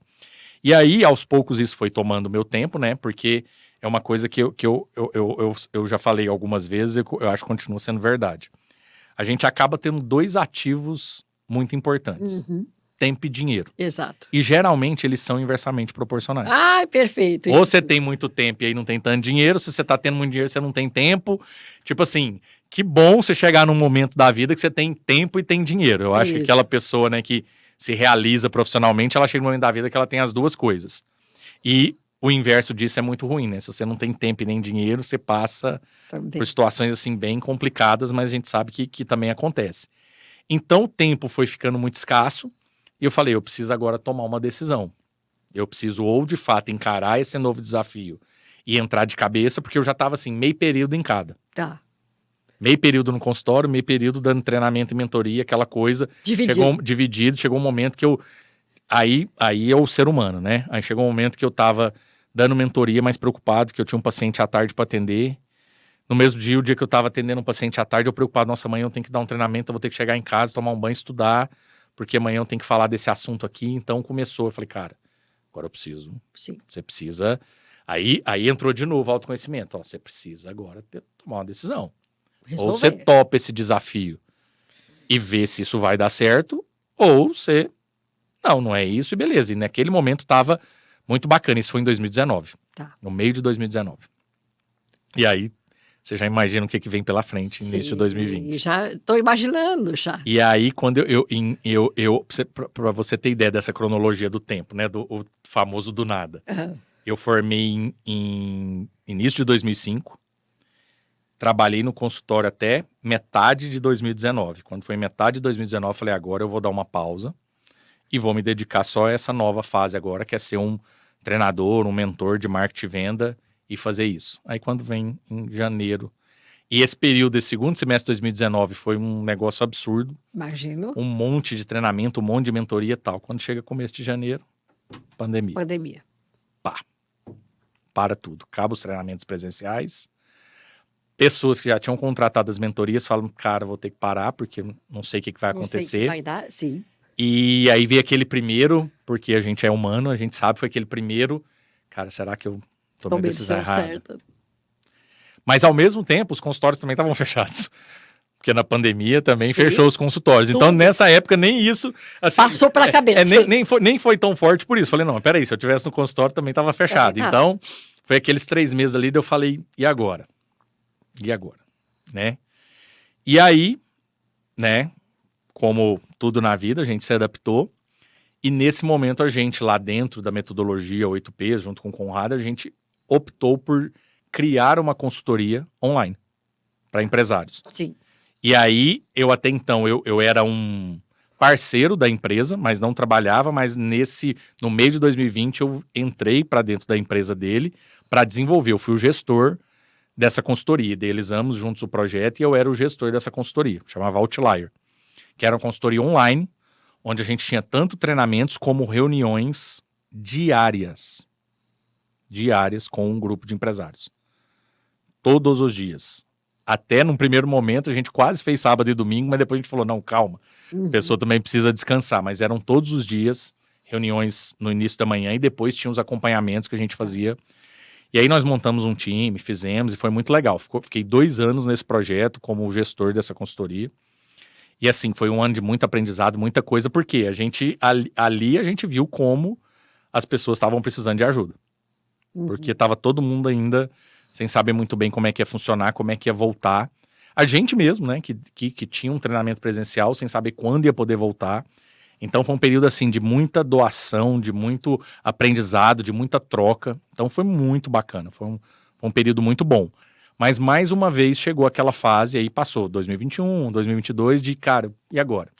E aí, aos poucos, isso foi tomando meu tempo, né, porque é uma coisa que eu já falei algumas vezes, eu acho que continua sendo verdade. A gente acaba tendo 2 ativos muito importantes. Tempo e dinheiro. Exato. E geralmente eles são inversamente proporcionais. Ah, perfeito. Ou você tem muito tempo e aí não tem tanto dinheiro, se você tá tendo muito dinheiro, você não tem tempo. Tipo assim, que bom você chegar num momento da vida que você tem tempo e tem dinheiro. Eu acho que aquela pessoa, né, que se realiza profissionalmente, ela chega num momento da vida que ela tem as 2 coisas. E o inverso disso é muito ruim, né? Se você não tem tempo e nem dinheiro, você passa por situações assim bem complicadas, mas a gente sabe que também acontece. Então o tempo foi ficando muito escasso e eu falei, eu preciso agora tomar uma decisão. Eu preciso ou de fato encarar esse novo desafio e entrar de cabeça, porque eu já estava assim, meio período em cada. Tá. Meio período no consultório, meio período dando treinamento e mentoria, aquela coisa. Dividido. Chegou um momento que eu... Aí é o ser humano, né? Aí chegou um momento que eu tava dando mentoria, mais preocupado, que eu tinha um paciente à tarde para atender. No mesmo dia, o dia que eu tava atendendo um paciente à tarde, eu preocupado, nossa, amanhã eu tenho que dar um treinamento, eu vou ter que chegar em casa, tomar um banho, estudar, porque amanhã eu tenho que falar desse assunto aqui. Então começou, eu falei, cara, agora eu preciso. Sim. Você precisa... Aí entrou de novo o autoconhecimento. Ó, você precisa agora tomar uma decisão. Ou você topa esse desafio e vê se isso vai dar certo, ou você... Não é isso e beleza. E naquele momento tava muito bacana. Isso foi em 2019. Tá. No meio de 2019. E aí, você já imagina o que vem pela frente, início de 2020. Já tô imaginando, já. E aí, quando pra você ter ideia dessa cronologia do tempo, né? O famoso do nada. Eu formei em início de 2005. Trabalhei no consultório até metade de 2019. Quando foi metade de 2019, eu falei, agora eu vou dar uma pausa e vou me dedicar só a essa nova fase agora, que é ser um treinador, um mentor de marketing e venda e fazer isso. Aí quando vem em janeiro... E esse período, esse segundo semestre de 2019 foi um negócio absurdo. Imagino. Um monte de treinamento, um monte de mentoria e tal. Quando chega começo de janeiro, pandemia. Pá. Para tudo. Acaba os treinamentos presenciais. Pessoas que já tinham contratado as mentorias falam, cara, vou ter que parar porque não sei o que vai acontecer. Não sei o que vai dar, sim. E aí veio aquele primeiro, porque a gente é humano, a gente sabe, foi aquele primeiro, cara, será que eu tomei a decisão errada? Certa. Mas ao mesmo tempo, os consultórios também estavam fechados. Porque na pandemia também fechou os consultórios. Então, nessa época, nem isso... Assim, passou pela cabeça. Nem foi tão forte por isso. Falei, não, peraí, se eu tivesse no consultório também estava fechado. Então, foi aqueles 3 meses ali, daí eu falei, e agora? E agora? Né? E aí, né, como tudo na vida, a gente se adaptou. E nesse momento, a gente, lá dentro da metodologia 8Ps, junto com o Conrado, a gente optou por criar uma consultoria online para empresários. Sim. E aí, eu até então, eu era um parceiro da empresa, mas não trabalhava, mas no meio de 2020, eu entrei para dentro da empresa dele para desenvolver. Eu fui o gestor dessa consultoria. Idealizamos juntos o projeto e eu era o gestor dessa consultoria. Chamava Outlier. Que era uma consultoria online, onde a gente tinha tanto treinamentos como reuniões diárias com um grupo de empresários. Todos os dias. Até num primeiro momento a gente quase fez sábado e domingo, mas depois a gente falou, não, calma, a pessoa também precisa descansar. Mas eram todos os dias, reuniões no início da manhã e depois tinha os acompanhamentos que a gente fazia. E aí nós montamos um time, fizemos e foi muito legal. Fiquei 2 anos nesse projeto como gestor dessa consultoria. E assim, foi um ano de muito aprendizado, muita coisa, porque ali a gente viu como as pessoas estavam precisando de ajuda. Porque estava todo mundo ainda sem saber muito bem como é que ia funcionar, como é que ia voltar. A gente mesmo, né, que tinha um treinamento presencial sem saber quando ia poder voltar. Então foi um período assim de muita doação, de muito aprendizado, de muita troca. Então foi muito bacana, foi um período muito bom. Mas mais uma vez chegou aquela fase, aí passou 2021, 2022 de, cara, e agora?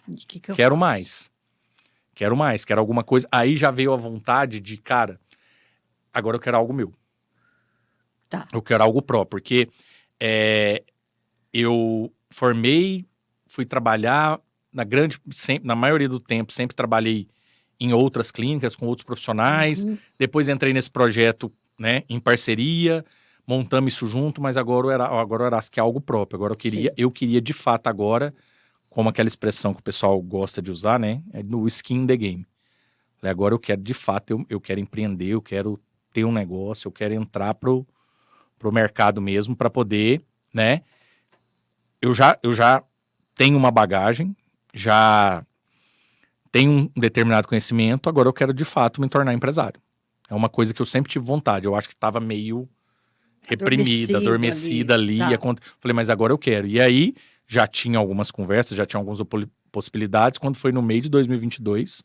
Quero mais, quero alguma coisa. Aí já veio a vontade de, cara, agora eu quero algo meu. Tá. Eu quero algo próprio, porque eu formei, fui trabalhar, na maioria do tempo, sempre trabalhei em outras clínicas, com outros profissionais. Depois entrei nesse projeto, né, em parceria, montamos isso junto, mas agora o Erasc é algo próprio. Agora eu queria de fato agora, como aquela expressão que o pessoal gosta de usar, né, é no skin in the game. Agora eu quero de fato, eu quero empreender, eu quero ter um negócio, eu quero entrar pro mercado mesmo para poder, né, eu já tenho uma bagagem, já tenho um determinado conhecimento, agora eu quero de fato me tornar empresário. É uma coisa que eu sempre tive vontade, eu acho que estava meio reprimida, adormecida ali. Tá. Falei, mas agora eu quero. E aí, já tinha algumas conversas, já tinha algumas possibilidades. Quando foi no meio de 2022,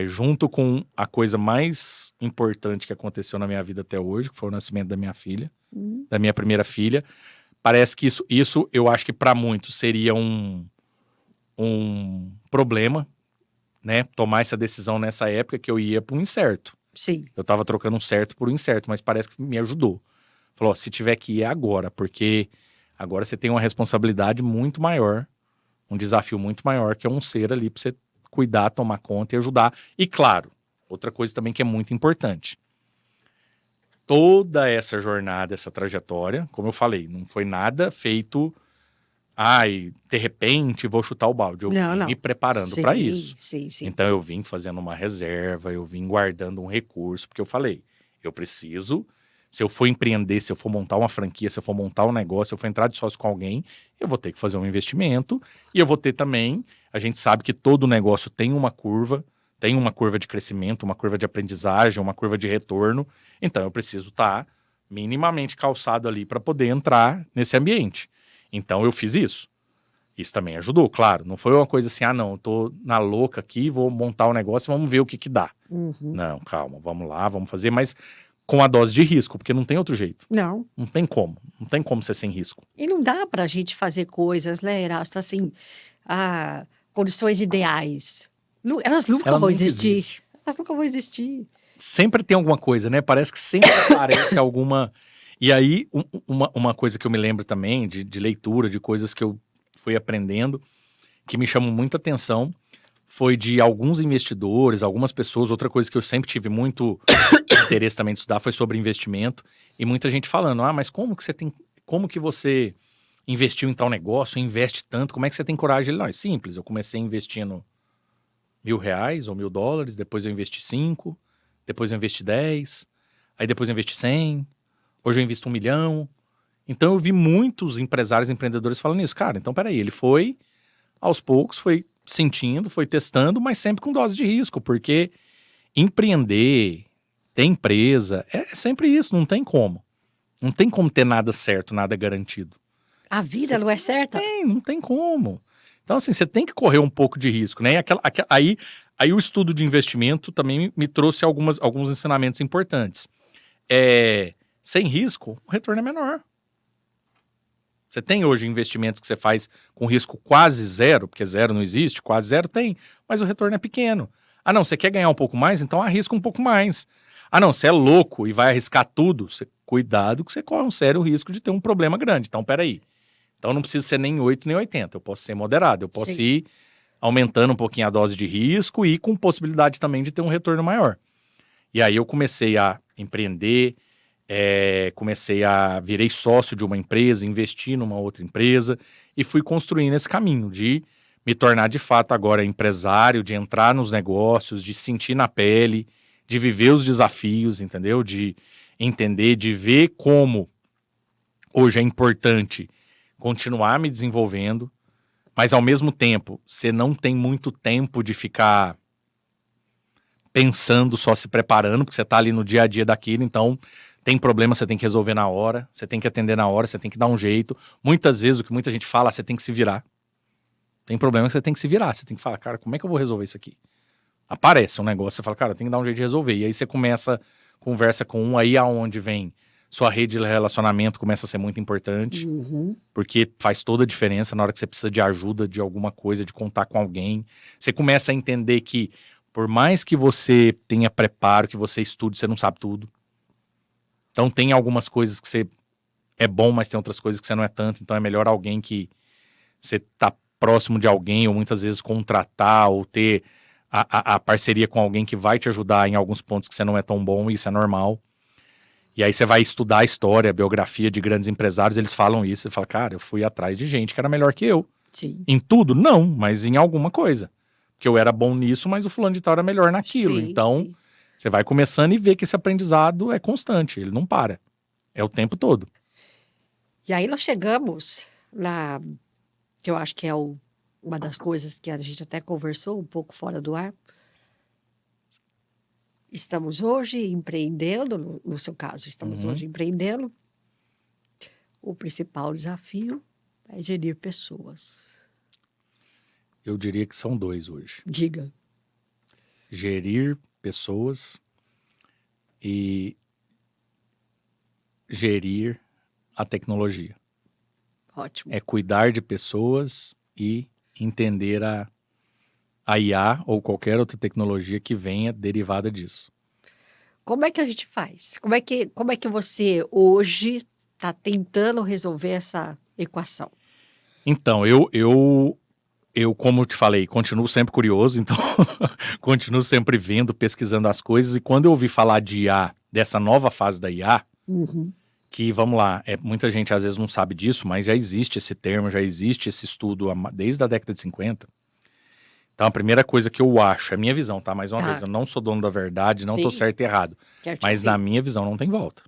junto com a coisa mais importante que aconteceu na minha vida até hoje, que foi o nascimento da minha filha, da minha primeira filha, parece que isso eu acho que para muitos seria um problema, né? Tomar essa decisão nessa época que eu ia para um incerto. Sim. Eu tava trocando um certo por um incerto, mas parece que me ajudou. Falou, ó, se tiver que ir é agora, porque agora você tem uma responsabilidade muito maior, um desafio muito maior, que é um ser ali para você cuidar, tomar conta e ajudar. E claro, outra coisa também que é muito importante. Toda essa jornada, essa trajetória, como eu falei, não foi nada feito, de repente vou chutar o balde. Eu vim me preparando para isso. Sim. Então eu vim fazendo uma reserva, eu vim guardando um recurso, porque eu falei, eu preciso, se eu for empreender, se eu for montar uma franquia, se eu for montar um negócio, se eu for entrar de sócio com alguém, eu vou ter que fazer um investimento e eu vou ter também, a gente sabe que todo negócio tem uma curva de crescimento, uma curva de aprendizagem, uma curva de retorno, então eu preciso estar minimamente calçado ali para poder entrar nesse ambiente. Então eu fiz isso. Isso também ajudou, claro. Não foi uma coisa assim, não, eu tô na louca aqui, vou montar um negócio e vamos ver o que dá. Não, calma, vamos lá, vamos fazer, mas com a dose de risco, porque não tem outro jeito. Não tem como ser sem risco. E não dá pra gente fazer coisas, né, Erasto, assim, condições ideais. Elas nunca vão existir. Elas nunca vão existir. Sempre tem alguma coisa, né? Parece que sempre aparece alguma... E aí, uma coisa que eu me lembro também, de leitura, de coisas que eu fui aprendendo, que me chamam muita atenção, foi de alguns investidores, algumas pessoas. Outra coisa que eu sempre tive muito interesse também de estudar foi sobre investimento. E muita gente falando, mas como que você investiu em tal negócio, investe tanto, como é que você tem coragem? Não, é simples, eu comecei investindo R$1.000 ou $1.000, depois eu investi 5, depois eu investi 10, aí depois eu investi 100, hoje eu invisto 1 milhão. Então eu vi muitos empresários, empreendedores falando isso. Cara, então peraí, ele foi aos poucos, foi sentindo, foi testando, mas sempre com dose de risco, porque empreender, ter empresa, é sempre isso, não tem como. Não tem como ter nada certo, nada garantido. A vida não é certa? Não tem como. Então, assim, você tem que correr um pouco de risco, né? Aí o estudo de investimento também me trouxe alguns ensinamentos importantes. Sem risco, o retorno é menor. Você tem hoje investimentos que você faz com risco quase zero, porque zero não existe, quase zero tem, mas o retorno é pequeno. Não, você quer ganhar um pouco mais? Então arrisca um pouco mais. Não, você é louco e vai arriscar tudo? Cuidado que você corre um sério risco de ter um problema grande. Então, peraí. Então não precisa ser nem 8 nem 80, eu posso ser moderado, eu posso ir aumentando um pouquinho a dose de risco e com possibilidade também de ter um retorno maior. E aí eu comecei a empreender, virei sócio de uma empresa, investi numa outra empresa e fui construindo esse caminho de me tornar de fato agora empresário, de entrar nos negócios, de sentir na pele, de viver os desafios, entendeu? De entender, de ver como hoje é importante continuar me desenvolvendo, mas ao mesmo tempo, você não tem muito tempo de ficar pensando, só se preparando, porque você está ali no dia a dia daquilo, então tem problema, você tem que resolver na hora, você tem que atender na hora, você tem que dar um jeito. Muitas vezes o que muita gente fala, você tem que se virar. Tem problema que você tem que se virar, você tem que falar, cara, como é que eu vou resolver isso aqui? Aparece um negócio, você fala, cara, tem que dar um jeito de resolver. E aí você conversa com um, aí aonde vem sua rede de relacionamento começa a ser muito importante, porque faz toda a diferença na hora que você precisa de ajuda, de alguma coisa, de contar com alguém. Você começa a entender que, por mais que você tenha preparo, que você estude, você não sabe tudo. Então tem algumas coisas que você é bom, mas tem outras coisas que você não é tanto. Então é melhor alguém que você tá próximo de alguém, ou muitas vezes contratar, ou ter a parceria com alguém que vai te ajudar em alguns pontos que você não é tão bom, e isso é normal. E aí você vai estudar a história, a biografia de grandes empresários, eles falam isso, você fala, cara, eu fui atrás de gente que era melhor que eu. Sim. Em tudo? Não, mas em alguma coisa. Porque eu era bom nisso, mas o fulano de tal era melhor naquilo. Sim, então, sim. você vai começando e vê que esse aprendizado é constante, ele não para. É o tempo todo. E aí nós chegamos na, que eu acho que é uma das coisas que a gente até conversou um pouco fora do ar. Estamos hoje empreendendo, no seu caso, estamos Uhum. hoje empreendendo. O principal desafio é gerir pessoas. Eu diria que são dois hoje. Diga. Gerir pessoas e gerir a tecnologia. Ótimo. É cuidar de pessoas e entender a IA ou qualquer outra tecnologia que venha derivada disso. Como é que a gente faz? Como é que você hoje está tentando resolver essa equação? Então, eu como eu te falei, continuo sempre curioso, então continuo sempre vendo, pesquisando as coisas, e quando eu ouvi falar de IA, dessa nova fase da IA, Uhum. que, vamos lá, muita gente às vezes não sabe disso, mas já existe esse termo, já existe esse estudo desde a década de 50. Então, a primeira coisa que eu acho, é a minha visão, tá? Mais uma Tá. vez, eu não sou dono da verdade, não tô Sim. certo e errado. Quero te Mas ouvir. na minha visão não tem volta.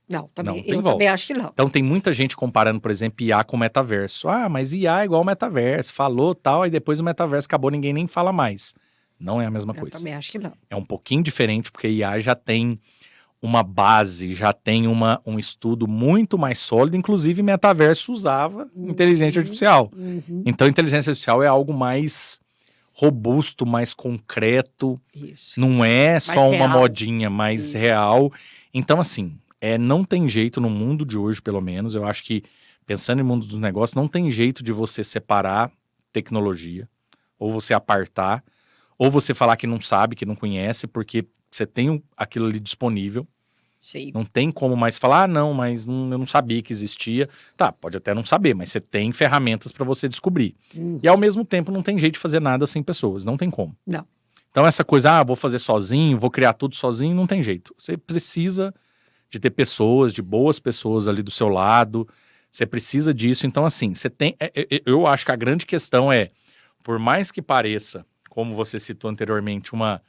Não, também, Não tem eu volta. também acho que não. Então tem muita gente comparando, por exemplo, IA com metaverso. Ah, mas IA é igual metaverso, falou tal, e depois o metaverso acabou, ninguém nem fala mais. Não é a mesma Eu coisa. também acho que não. É um pouquinho diferente, porque IA já tem uma base, já tem um estudo muito mais sólido, inclusive metaverso usava inteligência artificial. Uhum. Então inteligência artificial é algo mais robusto, mais concreto, Isso. não é só uma real. modinha, mais Isso. real. Então, assim, não tem jeito no mundo de hoje, pelo menos, eu acho que, pensando em mundo dos negócios, não tem jeito de você separar tecnologia, ou você apartar, ou você falar que não sabe, que não conhece, porque você tem aquilo ali disponível. Sim. Não tem como mais falar, não, mas eu não sabia que existia. Tá, pode até não saber, mas você tem ferramentas para você descobrir. Uhum. E ao mesmo tempo não tem jeito de fazer nada sem pessoas, não tem como. Não. Então essa coisa, vou fazer sozinho, vou criar tudo sozinho, não tem jeito. Você precisa de ter pessoas, de boas pessoas ali do seu lado, você precisa disso. Então assim, você tem, eu acho que a grande questão é, por mais que pareça, como você citou anteriormente, uma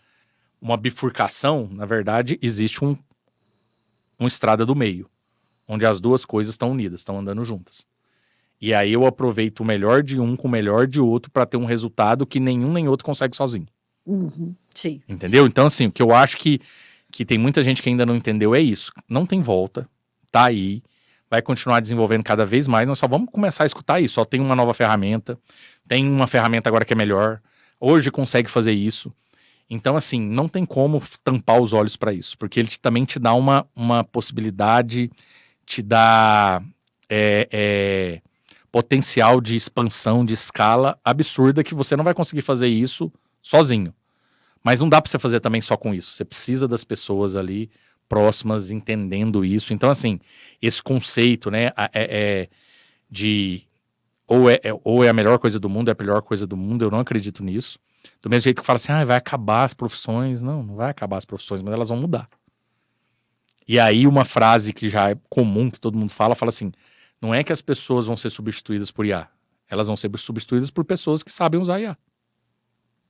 bifurcação, na verdade existe uma estrada do meio, onde as duas coisas estão unidas, estão andando juntas. E aí eu aproveito o melhor de um com o melhor de outro para ter um resultado que nenhum nem outro consegue sozinho. Uhum. Sim. Entendeu? Então, assim, o que eu acho que tem muita gente que ainda não entendeu é isso. Não tem volta, tá aí, vai continuar desenvolvendo cada vez mais, nós só vamos começar a escutar isso. Só tem uma nova ferramenta, tem uma ferramenta agora que é melhor, hoje consegue fazer isso. Então, assim, não tem como tampar os olhos para isso, porque ele também te dá uma possibilidade, te dá potencial de expansão, de escala absurda, que você não vai conseguir fazer isso sozinho. Mas não dá para você fazer também só com isso. Você precisa das pessoas ali próximas entendendo isso. Então, assim, esse conceito, né, de ou é a melhor coisa do mundo, é a pior coisa do mundo, eu não acredito nisso. Do mesmo jeito que fala assim, vai acabar as profissões. Não vai acabar as profissões, mas elas vão mudar. E aí uma frase que já é comum, que todo mundo fala assim, não é que as pessoas vão ser substituídas por IA, elas vão ser substituídas por pessoas que sabem usar IA.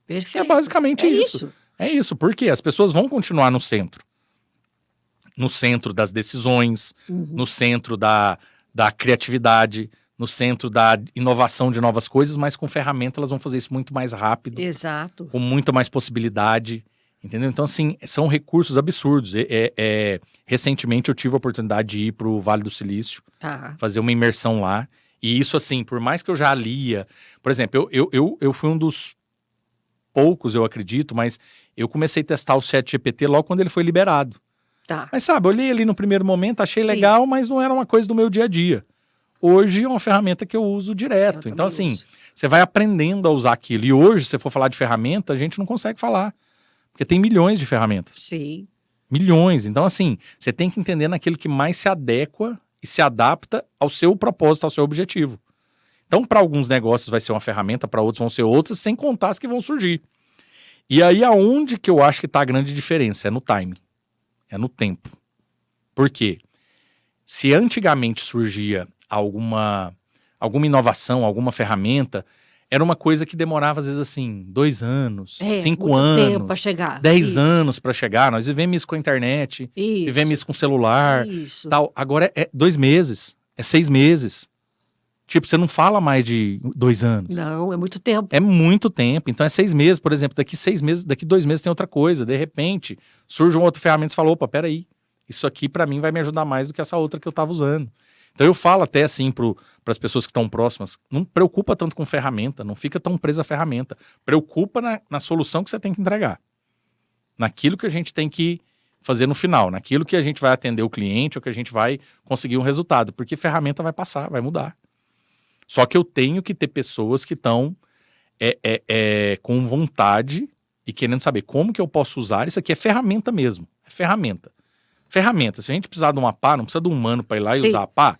Perfeito. É basicamente isso. É isso, porque as pessoas vão continuar no centro. No centro das decisões, no centro da criatividade, no centro da inovação de novas coisas, mas com ferramenta elas vão fazer isso muito mais rápido. Exato. Com muita mais possibilidade, entendeu? Então, assim, são recursos absurdos. Recentemente eu tive a oportunidade de ir para o Vale do Silício, fazer uma imersão lá, e isso, assim, por mais que eu já lia... Por exemplo, eu fui um dos poucos, eu acredito, mas eu comecei a testar o ChatGPT logo quando ele foi liberado. Mas sabe, eu olhei ali no primeiro momento, achei legal, mas não era uma coisa do meu dia a dia. Hoje é uma ferramenta que eu uso direto. Então, assim, você vai aprendendo a usar aquilo. E hoje, se você for falar de ferramenta, a gente não consegue falar. Porque tem milhões de ferramentas. Sim. Milhões. Então, assim, você tem que entender naquilo que mais se adequa e se adapta ao seu propósito, ao seu objetivo. Então, para alguns negócios vai ser uma ferramenta, para outros vão ser outras, sem contar as que vão surgir. E aí, aonde que eu acho que está a grande diferença? É no timing, é no tempo. Por quê? Se antigamente surgia alguma inovação, alguma ferramenta, era uma coisa que demorava, às vezes, assim, 2 anos, 5 anos, para chegar. 10 anos para chegar. Nós vivemos isso com a internet, vivemos isso com o celular, tal. Agora é 2 meses, é 6 meses. Tipo, você não fala mais de 2 anos. Não, é muito tempo. É muito tempo. Então é 6 meses, por exemplo. Daqui 6 meses, daqui 2 meses tem outra coisa. De repente, surge uma outra ferramenta e você fala, opa, peraí. Isso aqui para mim vai me ajudar mais do que essa outra que eu estava usando. Então eu falo até assim para as pessoas que estão próximas, não preocupa tanto com ferramenta, não fica tão presa à ferramenta. Preocupa na solução que você tem que entregar. Naquilo que a gente tem que fazer no final, naquilo que a gente vai atender o cliente ou que a gente vai conseguir um resultado. Porque ferramenta vai passar, vai mudar. Só que eu tenho que ter pessoas que estão com vontade e querendo saber como que eu posso usar. Isso aqui é ferramenta mesmo, é ferramenta. Ferramenta, se a gente precisar de uma pá, não precisa de um humano para ir lá e usar a pá,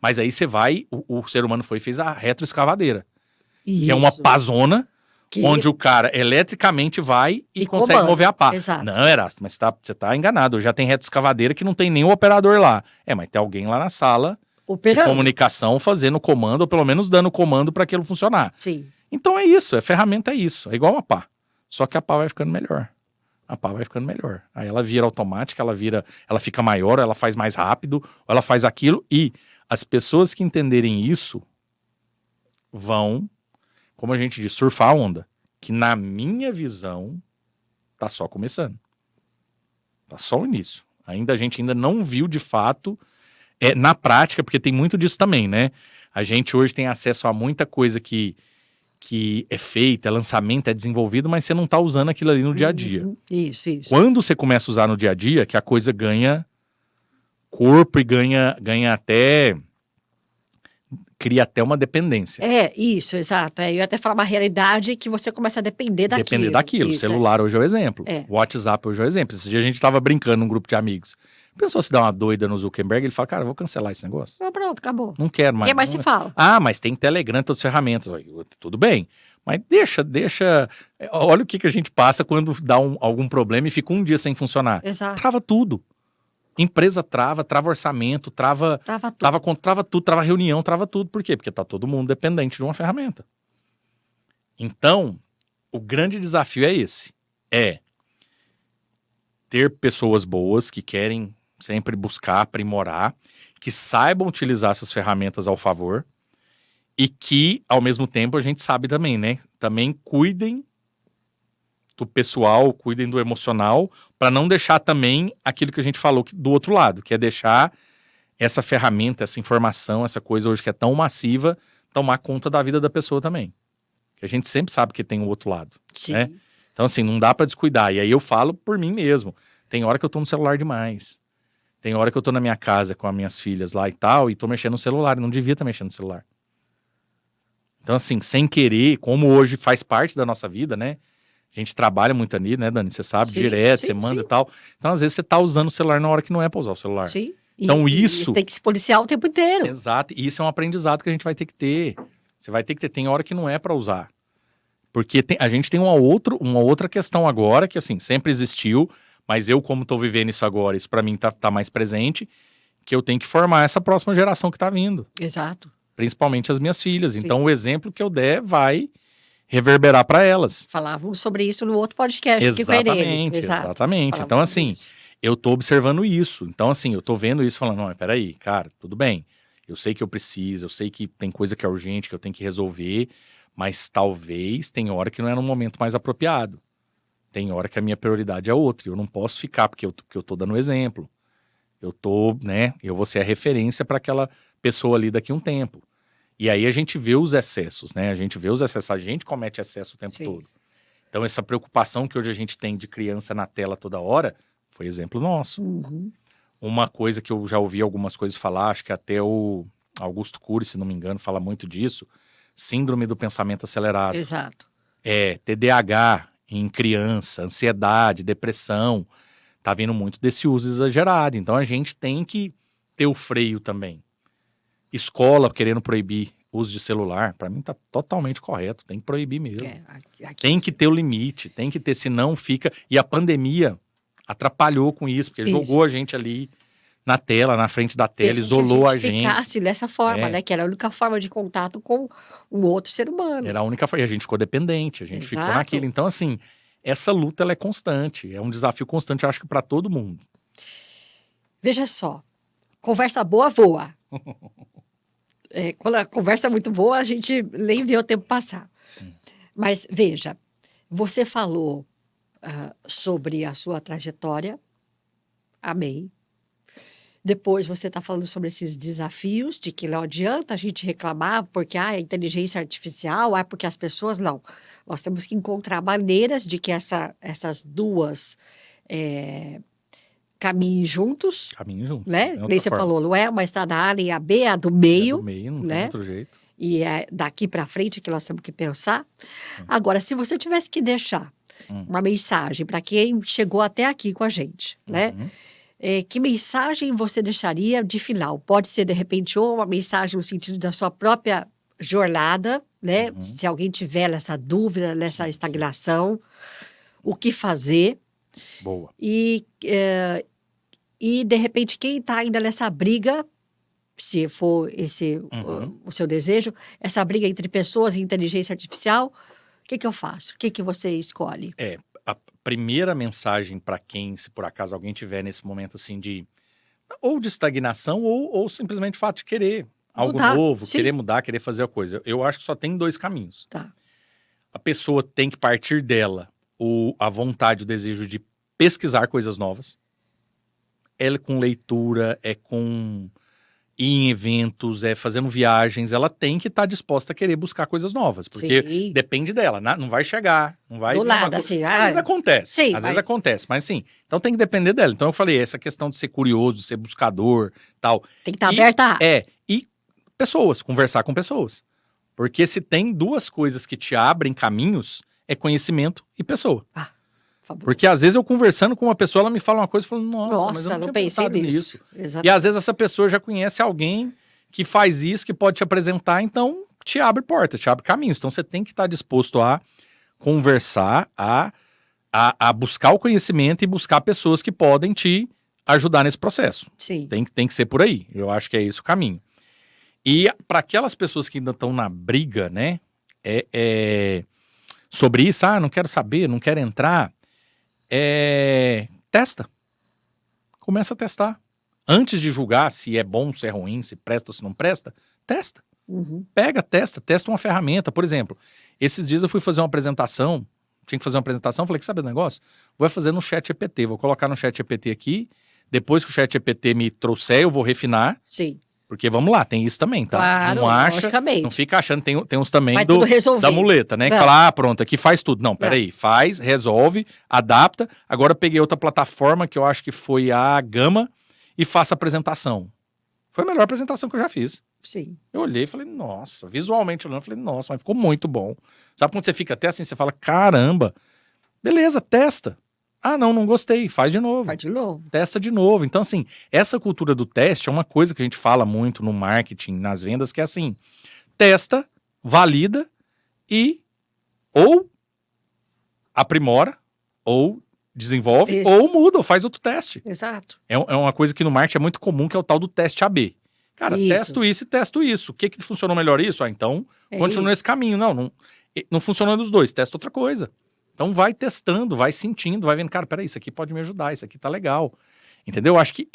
mas aí você vai, o ser humano foi e fez a retroescavadeira, que é uma pazona, onde o cara eletricamente vai e consegue comanda. mover a pá. Exato. Não, Erasto, mas você tá enganado, já tem retroescavadeira que não tem nenhum operador lá. Mas tem alguém lá na sala de comunicação fazendo o comando, ou pelo menos dando o comando para aquilo funcionar. Sim. Então é isso, ferramenta é isso, é igual uma pá, só que a pá vai ficando melhor. A pá vai ficando melhor. Aí ela vira automática, ela fica maior, ela faz mais rápido, ou ela faz aquilo, e as pessoas que entenderem isso vão, como a gente diz, surfar a onda, que na minha visão tá só começando. Tá só o início. A gente ainda não viu de fato, na prática, porque tem muito disso também, né? A gente hoje tem acesso a muita coisa que é feita, é lançamento, é desenvolvido, mas você não está usando aquilo ali no dia a dia. Isso. Quando você começa a usar no dia a dia, que a coisa ganha corpo e ganha até... cria até uma dependência. Isso, exato. Eu ia até falar uma realidade que você começa a depender daquilo. Depender daquilo. O celular hoje é o exemplo. O WhatsApp hoje é o exemplo. Esse dia a gente estava brincando num grupo de amigos. A pessoa se dá uma doida no Zuckerberg, ele fala, cara, eu vou cancelar esse negócio. Pronto, acabou. Não quero mais. Quem mais se fala? Mas tem Telegram, todas as ferramentas. Tudo bem. Mas deixa. Olha o que a gente passa quando dá algum problema e fica um dia sem funcionar. Exato. Trava tudo. Empresa trava orçamento, trava tudo, trava reunião, trava tudo. Por quê? Porque tá todo mundo dependente de uma ferramenta. Então, o grande desafio é esse. Ter pessoas boas que querem sempre buscar aprimorar, que saibam utilizar essas ferramentas ao favor e que, ao mesmo tempo, a gente sabe também, né? Também cuidem do pessoal, cuidem do emocional, para não deixar também aquilo que a gente falou do outro lado, que é deixar essa ferramenta, essa informação, essa coisa hoje que é tão massiva, tomar conta da vida da pessoa também. Que a gente sempre sabe que tem o outro lado. Sim. Né? Então, assim, não dá para descuidar. E aí eu falo por mim mesmo. Tem hora que eu tô no celular demais. Tem hora que eu tô na minha casa com as minhas filhas lá e tal, e tô mexendo no celular. Não devia estar mexendo no celular. Então, assim, sem querer, como hoje faz parte da nossa vida, né? A gente trabalha muito ali, né, Dani? Você sabe, direto, você manda e tal. Então, às vezes, você tá usando o celular na hora que não é pra usar o celular. Sim. Então, isso... Você tem que se policiar o tempo inteiro. Exato. E isso é um aprendizado que a gente vai ter que ter. Você vai ter que ter. Tem hora que não é pra usar. Porque a gente tem uma outra questão agora, que, assim, sempre existiu, mas eu, como tô vivendo isso agora, isso pra mim tá mais presente, que eu tenho que formar essa próxima geração que tá vindo. Exato. Principalmente as minhas filhas. Sim. Então, o exemplo que eu der vai reverberar para elas. Falávamos sobre isso no outro podcast. Exatamente. Então, assim, eu tô observando isso. Então, assim, eu tô vendo isso falando, não, peraí, cara, tudo bem. Eu sei que eu preciso, eu sei que tem coisa que é urgente, que eu tenho que resolver, mas talvez tem hora que não é no momento mais apropriado. Tem hora que a minha prioridade é outra. Eu não posso ficar, porque eu tô dando exemplo. Eu tô, né, eu vou ser a referência para aquela pessoa ali daqui a um tempo. E aí a gente vê os excessos, né? A gente comete excesso o tempo todo. Então essa preocupação que hoje a gente tem de criança na tela toda hora, foi exemplo nosso. Uhum. Uma coisa que eu já ouvi algumas coisas falar, acho que até o Augusto Cury, se não me engano, fala muito disso, síndrome do pensamento acelerado. Exato. TDAH em criança, ansiedade, depressão, tá vindo muito desse uso exagerado. Então a gente tem que ter o freio também. Escola querendo proibir uso de celular, para mim tá totalmente correto, tem que proibir mesmo. Tem que ter o limite, tem que ter, senão fica... E a pandemia atrapalhou com isso, porque jogou a gente ali na tela, na frente da tela, isolou a gente. Ficasse dessa forma, né? Que era a única forma de contato com o outro ser humano. Era a única forma, e a gente ficou dependente, a gente ficou naquilo. Então, assim, essa luta ela é constante, é um desafio constante, eu acho que para todo mundo. Veja só, conversa boa voa. Quando a conversa é muito boa, a gente nem vê o tempo passar. Mas, veja, você falou sobre a sua trajetória, amei. Depois você está falando sobre esses desafios, de que não adianta a gente reclamar porque a inteligência artificial, porque as pessoas não. Nós temos que encontrar maneiras de que essas duas caminhem juntos. Caminhem juntos. Né? Nem você falou, não é uma estrada A nem a B, é a do meio. É do meio, não né? tem outro jeito. E é daqui para frente que nós temos que pensar. Agora, se você tivesse que deixar uma mensagem para quem chegou até aqui com a gente, né? Que mensagem você deixaria de final? Pode ser, de repente, ou uma mensagem no sentido da sua própria jornada, né? Se alguém tiver nessa dúvida, nessa estagnação, o que fazer. Boa. E de repente, quem está ainda nessa briga, se for esse o seu desejo, essa briga entre pessoas e inteligência artificial, o que eu faço? O que você escolhe? A primeira mensagem para quem, se por acaso alguém tiver nesse momento assim de ou de estagnação ou simplesmente o fato de querer algo novo, querer mudar, querer fazer a coisa. Eu acho que só tem 2 caminhos. Tá. A pessoa tem que partir dela a vontade, o desejo de pesquisar coisas novas. Ela com leitura, com ir em eventos, fazendo viagens, ela tem que estar disposta a querer buscar coisas novas, porque depende dela, não vai chegar, não vai... Do nada, assim. Às vezes acontece, às vezes acontece, mas sim, então tem que depender dela. Então eu falei, essa questão de ser curioso, de ser buscador, tal. Tem que estar aberta. E pessoas, conversar com pessoas. Porque se tem 2 coisas que te abrem caminhos, é conhecimento e pessoa. Porque às vezes eu conversando com uma pessoa, ela me fala uma coisa e fala, nossa, mas eu não tinha pensado nisso. E às vezes essa pessoa já conhece alguém que faz isso, que pode te apresentar, então te abre portas, te abre caminhos. Então você tem que estar disposto a conversar, a buscar o conhecimento e buscar pessoas que podem te ajudar nesse processo. Sim. Tem que ser por aí. Eu acho que é esse o caminho. E para aquelas pessoas que ainda estão na briga, né, sobre isso, não quero saber, não quero entrar... testa. Começa a testar. Antes de julgar se é bom, se é ruim, se presta ou se não presta, testa. Pega, testa uma ferramenta. Por exemplo, esses dias eu fui fazer uma apresentação, tinha que fazer uma apresentação, falei, que sabe o negócio? Vou fazer no ChatGPT, vou colocar no ChatGPT aqui, depois que o ChatGPT me trouxer, eu vou refinar. Sim. Porque vamos lá, tem isso também, tá? Claro, não acha, não fica achando, tem uns também da muleta, né? Que fala, pronto, aqui faz tudo. Não, peraí, faz, resolve, adapta. Agora eu peguei outra plataforma, que eu acho que foi a Gama, e faço a apresentação. Foi a melhor apresentação que eu já fiz. Sim. Eu olhei e falei, nossa, visualmente olhando, falei, nossa, mas ficou muito bom. Sabe quando você fica até assim, você fala, caramba, beleza, testa. Não gostei, faz de novo. Faz de novo. Testa de novo. Então, assim, essa cultura do teste é uma coisa que a gente fala muito no marketing, nas vendas, que é assim, testa, valida e ou aprimora, ou desenvolve, ou muda, ou faz outro teste. Exato. É uma coisa que no marketing é muito comum, que é o tal do teste AB. Cara, testo isso e testo isso. O que funcionou melhor isso? Então, continua nesse caminho. Não funcionou dos 2, testa outra coisa. Então vai testando, vai sentindo, vai vendo, cara, peraí, isso aqui pode me ajudar, isso aqui tá legal. Entendeu? Eu acho que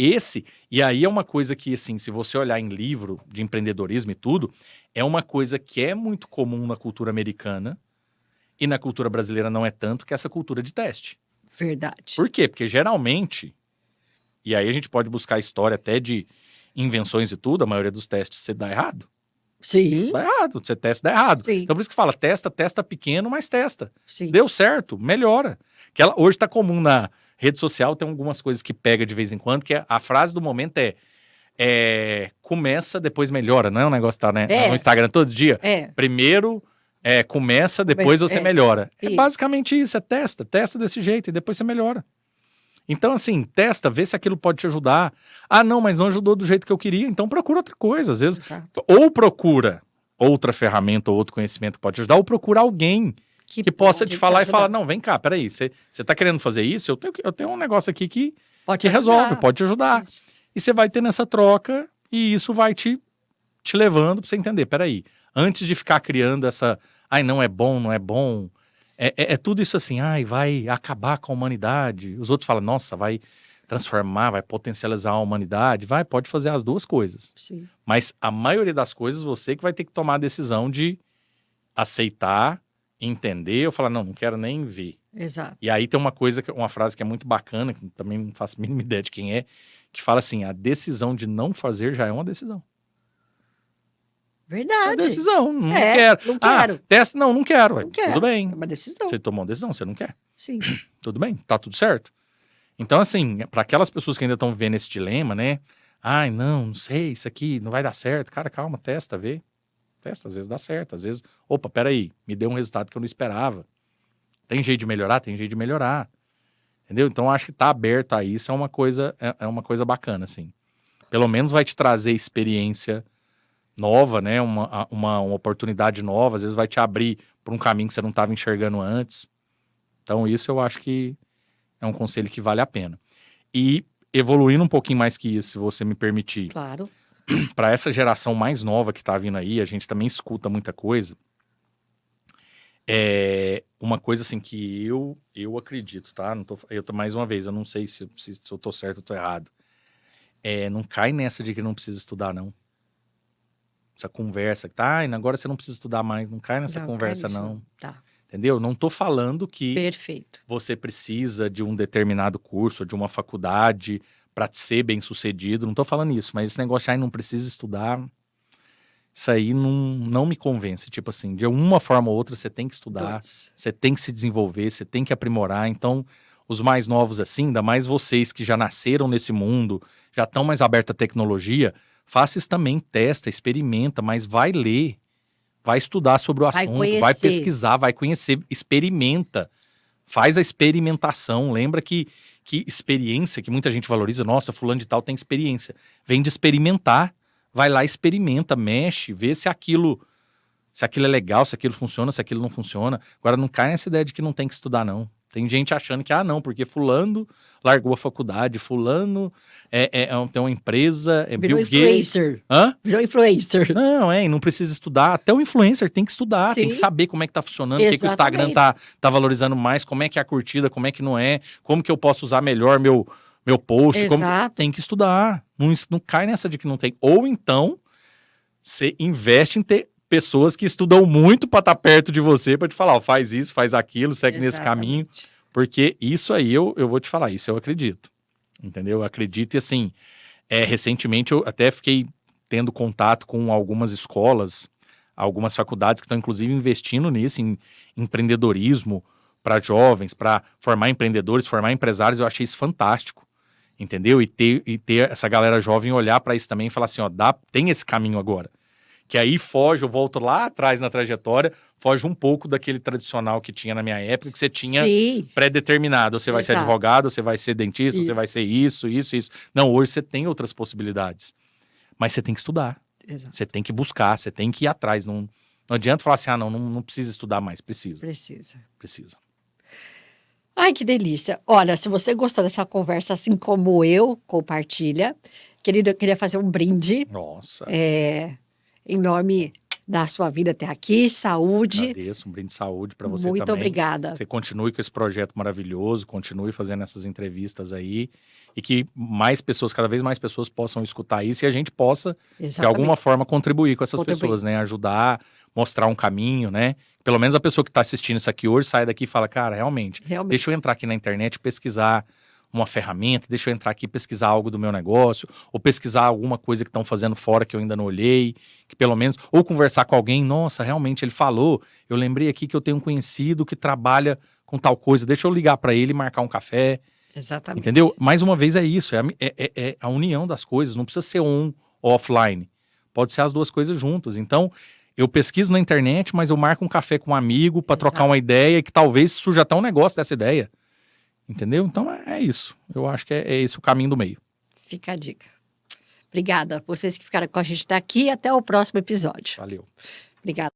e aí é uma coisa que, assim, se você olhar em livro de empreendedorismo e tudo, é uma coisa que é muito comum na cultura americana e na cultura brasileira não é tanto, que é essa cultura de teste. Verdade. Por quê? Porque geralmente, e aí a gente pode buscar história até de invenções e tudo, a maioria dos testes você dá errado. Sim. Dá errado, você testa, dá errado. Sim. Então por isso que fala, testa pequeno, mas testa. Sim. Deu certo, melhora. Hoje tá comum na rede social, tem algumas coisas que pega de vez em quando, que a frase do momento começa, depois melhora, não é um negócio que tá, né, no Instagram todo dia? Primeiro começa, depois você melhora. É basicamente isso, testa desse jeito e depois você melhora. Então, assim, testa, vê se aquilo pode te ajudar. Ah, não, mas não ajudou do jeito que eu queria, então procura outra coisa. Às vezes, Exato. ou procura outra ferramenta ou outro conhecimento que pode te ajudar, ou procura alguém que possa te falar e falar, não, vem cá, peraí, você tá querendo fazer isso? Eu tenho um negócio aqui que resolve, pode te ajudar. Isso. E você vai ter nessa troca e isso vai te levando pra você entender, peraí, antes de ficar criando essa, ai, não é bom, não é bom, é tudo isso assim, ai, vai acabar com a humanidade. Os outros falam, nossa, vai transformar, vai potencializar a humanidade, pode fazer as duas coisas. Sim. Mas a maioria das coisas você que vai ter que tomar a decisão de aceitar, entender, ou falar, não quero nem ver. Exato. E aí tem uma frase que é muito bacana, que também não faço a mínima ideia de quem é, que fala assim, a decisão de não fazer já é uma decisão. Verdade. É uma decisão, não quero. Não quero. Testa, não quero. Não quero. Tudo bem. É uma decisão. Você tomou uma decisão, você não quer. Sim. Tudo bem, tá tudo certo. Então, assim, para aquelas pessoas que ainda estão vivendo esse dilema, né? Ai, não sei, isso aqui não vai dar certo. Cara, calma, testa, vê. Testa, às vezes dá certo. Às vezes, opa, peraí, me deu um resultado que eu não esperava. Tem jeito de melhorar? Tem jeito de melhorar. Entendeu? Então, acho que tá aberto a isso é uma coisa bacana, assim. Pelo menos vai te trazer experiência nova, né? Uma oportunidade nova. Às vezes vai te abrir para um caminho que você não estava enxergando antes. Então, isso eu acho que é um conselho que vale a pena. E evoluindo um pouquinho mais que isso, se você me permitir. Claro. Para essa geração mais nova que tá vindo aí, a gente também escuta muita coisa. É uma coisa assim que eu acredito, tá? Mais uma vez, eu não sei se eu tô certo ou tô errado. Não cai nessa de que não precisa estudar, não. Essa conversa que tá, agora você não precisa estudar mais. Não cai nessa conversa, não. Tá. Entendeu? Não tô falando que Perfeito. Você precisa de um determinado curso, de uma faculdade para ser bem sucedido. Não tô falando isso, mas esse negócio de não precisa estudar, isso aí não me convence. Tipo assim, de uma forma ou outra você tem que estudar, você tem que se desenvolver, você tem que aprimorar. Então, os mais novos assim, ainda mais vocês que já nasceram nesse mundo, já estão mais abertos à tecnologia, faça isso também, testa, experimenta, mas vai ler. Vai estudar sobre o assunto, vai pesquisar, vai conhecer, experimenta. Faz a experimentação. Lembra que experiência, que muita gente valoriza, nossa, fulano de tal tem experiência. Vem de experimentar. Vai lá, experimenta, mexe, vê se aquilo é legal, se aquilo funciona, se aquilo não funciona. Agora, não cai nessa ideia de que não tem que estudar, não. Tem gente achando que, não, porque fulano largou a faculdade, fulano tem uma empresa, Virou influencer. Virou influencer. Não, e não precisa estudar. Até o influencer tem que estudar, tem que saber como é que tá funcionando, o que o Instagram tá valorizando mais, como é que é a curtida, como é que não é, como que eu posso usar melhor meu post. Tem que estudar. Não cai nessa de que não tem. Ou então, você investe em ter pessoas que estudam muito para estar perto de você, para te falar, faz isso, faz aquilo, segue nesse caminho. Porque isso aí, eu vou te falar, isso eu acredito. Entendeu? Eu acredito e assim, recentemente eu até fiquei tendo contato com algumas escolas, algumas faculdades que estão inclusive investindo nisso, em empreendedorismo para jovens, para formar empreendedores, formar empresários. Eu achei isso fantástico. Entendeu? E ter essa galera jovem olhar para isso também e falar assim, tem esse caminho agora. Que aí eu volto lá atrás na trajetória, foge um pouco daquele tradicional que tinha na minha época, que você tinha pré-determinado. Você vai ser advogado, você vai ser dentista, você vai ser isso. Não, hoje você tem outras possibilidades. Mas você tem que estudar. Exato. Você tem que buscar, você tem que ir atrás. Não adianta falar assim, não precisa estudar mais. Precisa. Ai, que delícia. Olha, se você gostou dessa conversa, assim como eu, compartilha. Querido, eu queria fazer um brinde. Nossa. Em nome da sua vida até aqui, saúde. Agradeço, um brinde de saúde para você também. Muito obrigada. Você continue com esse projeto maravilhoso, continue fazendo essas entrevistas aí e que cada vez mais pessoas possam escutar isso e a gente possa, de alguma forma, contribuir com essas pessoas, né? Ajudar, mostrar um caminho, né? Pelo menos a pessoa que está assistindo isso aqui hoje sai daqui e fala, cara, realmente, deixa eu entrar aqui na internet e pesquisar uma ferramenta, deixa eu entrar aqui e pesquisar algo do meu negócio, ou pesquisar alguma coisa que estão fazendo fora que eu ainda não olhei, que pelo menos, ou conversar com alguém, nossa, realmente ele falou, eu lembrei aqui que eu tenho um conhecido que trabalha com tal coisa, deixa eu ligar para ele e marcar um café. Exatamente. Entendeu? Mais uma vez é isso, é a união das coisas, não precisa ser on ou offline, pode ser as duas coisas juntas. Então, eu pesquiso na internet, mas eu marco um café com um amigo para trocar uma ideia, que talvez surja até um negócio dessa ideia. Entendeu? Então é isso. Eu acho que é esse o caminho do meio. Fica a dica. Obrigada. Vocês que ficaram com a gente até aqui. Até o próximo episódio. Valeu. Obrigada.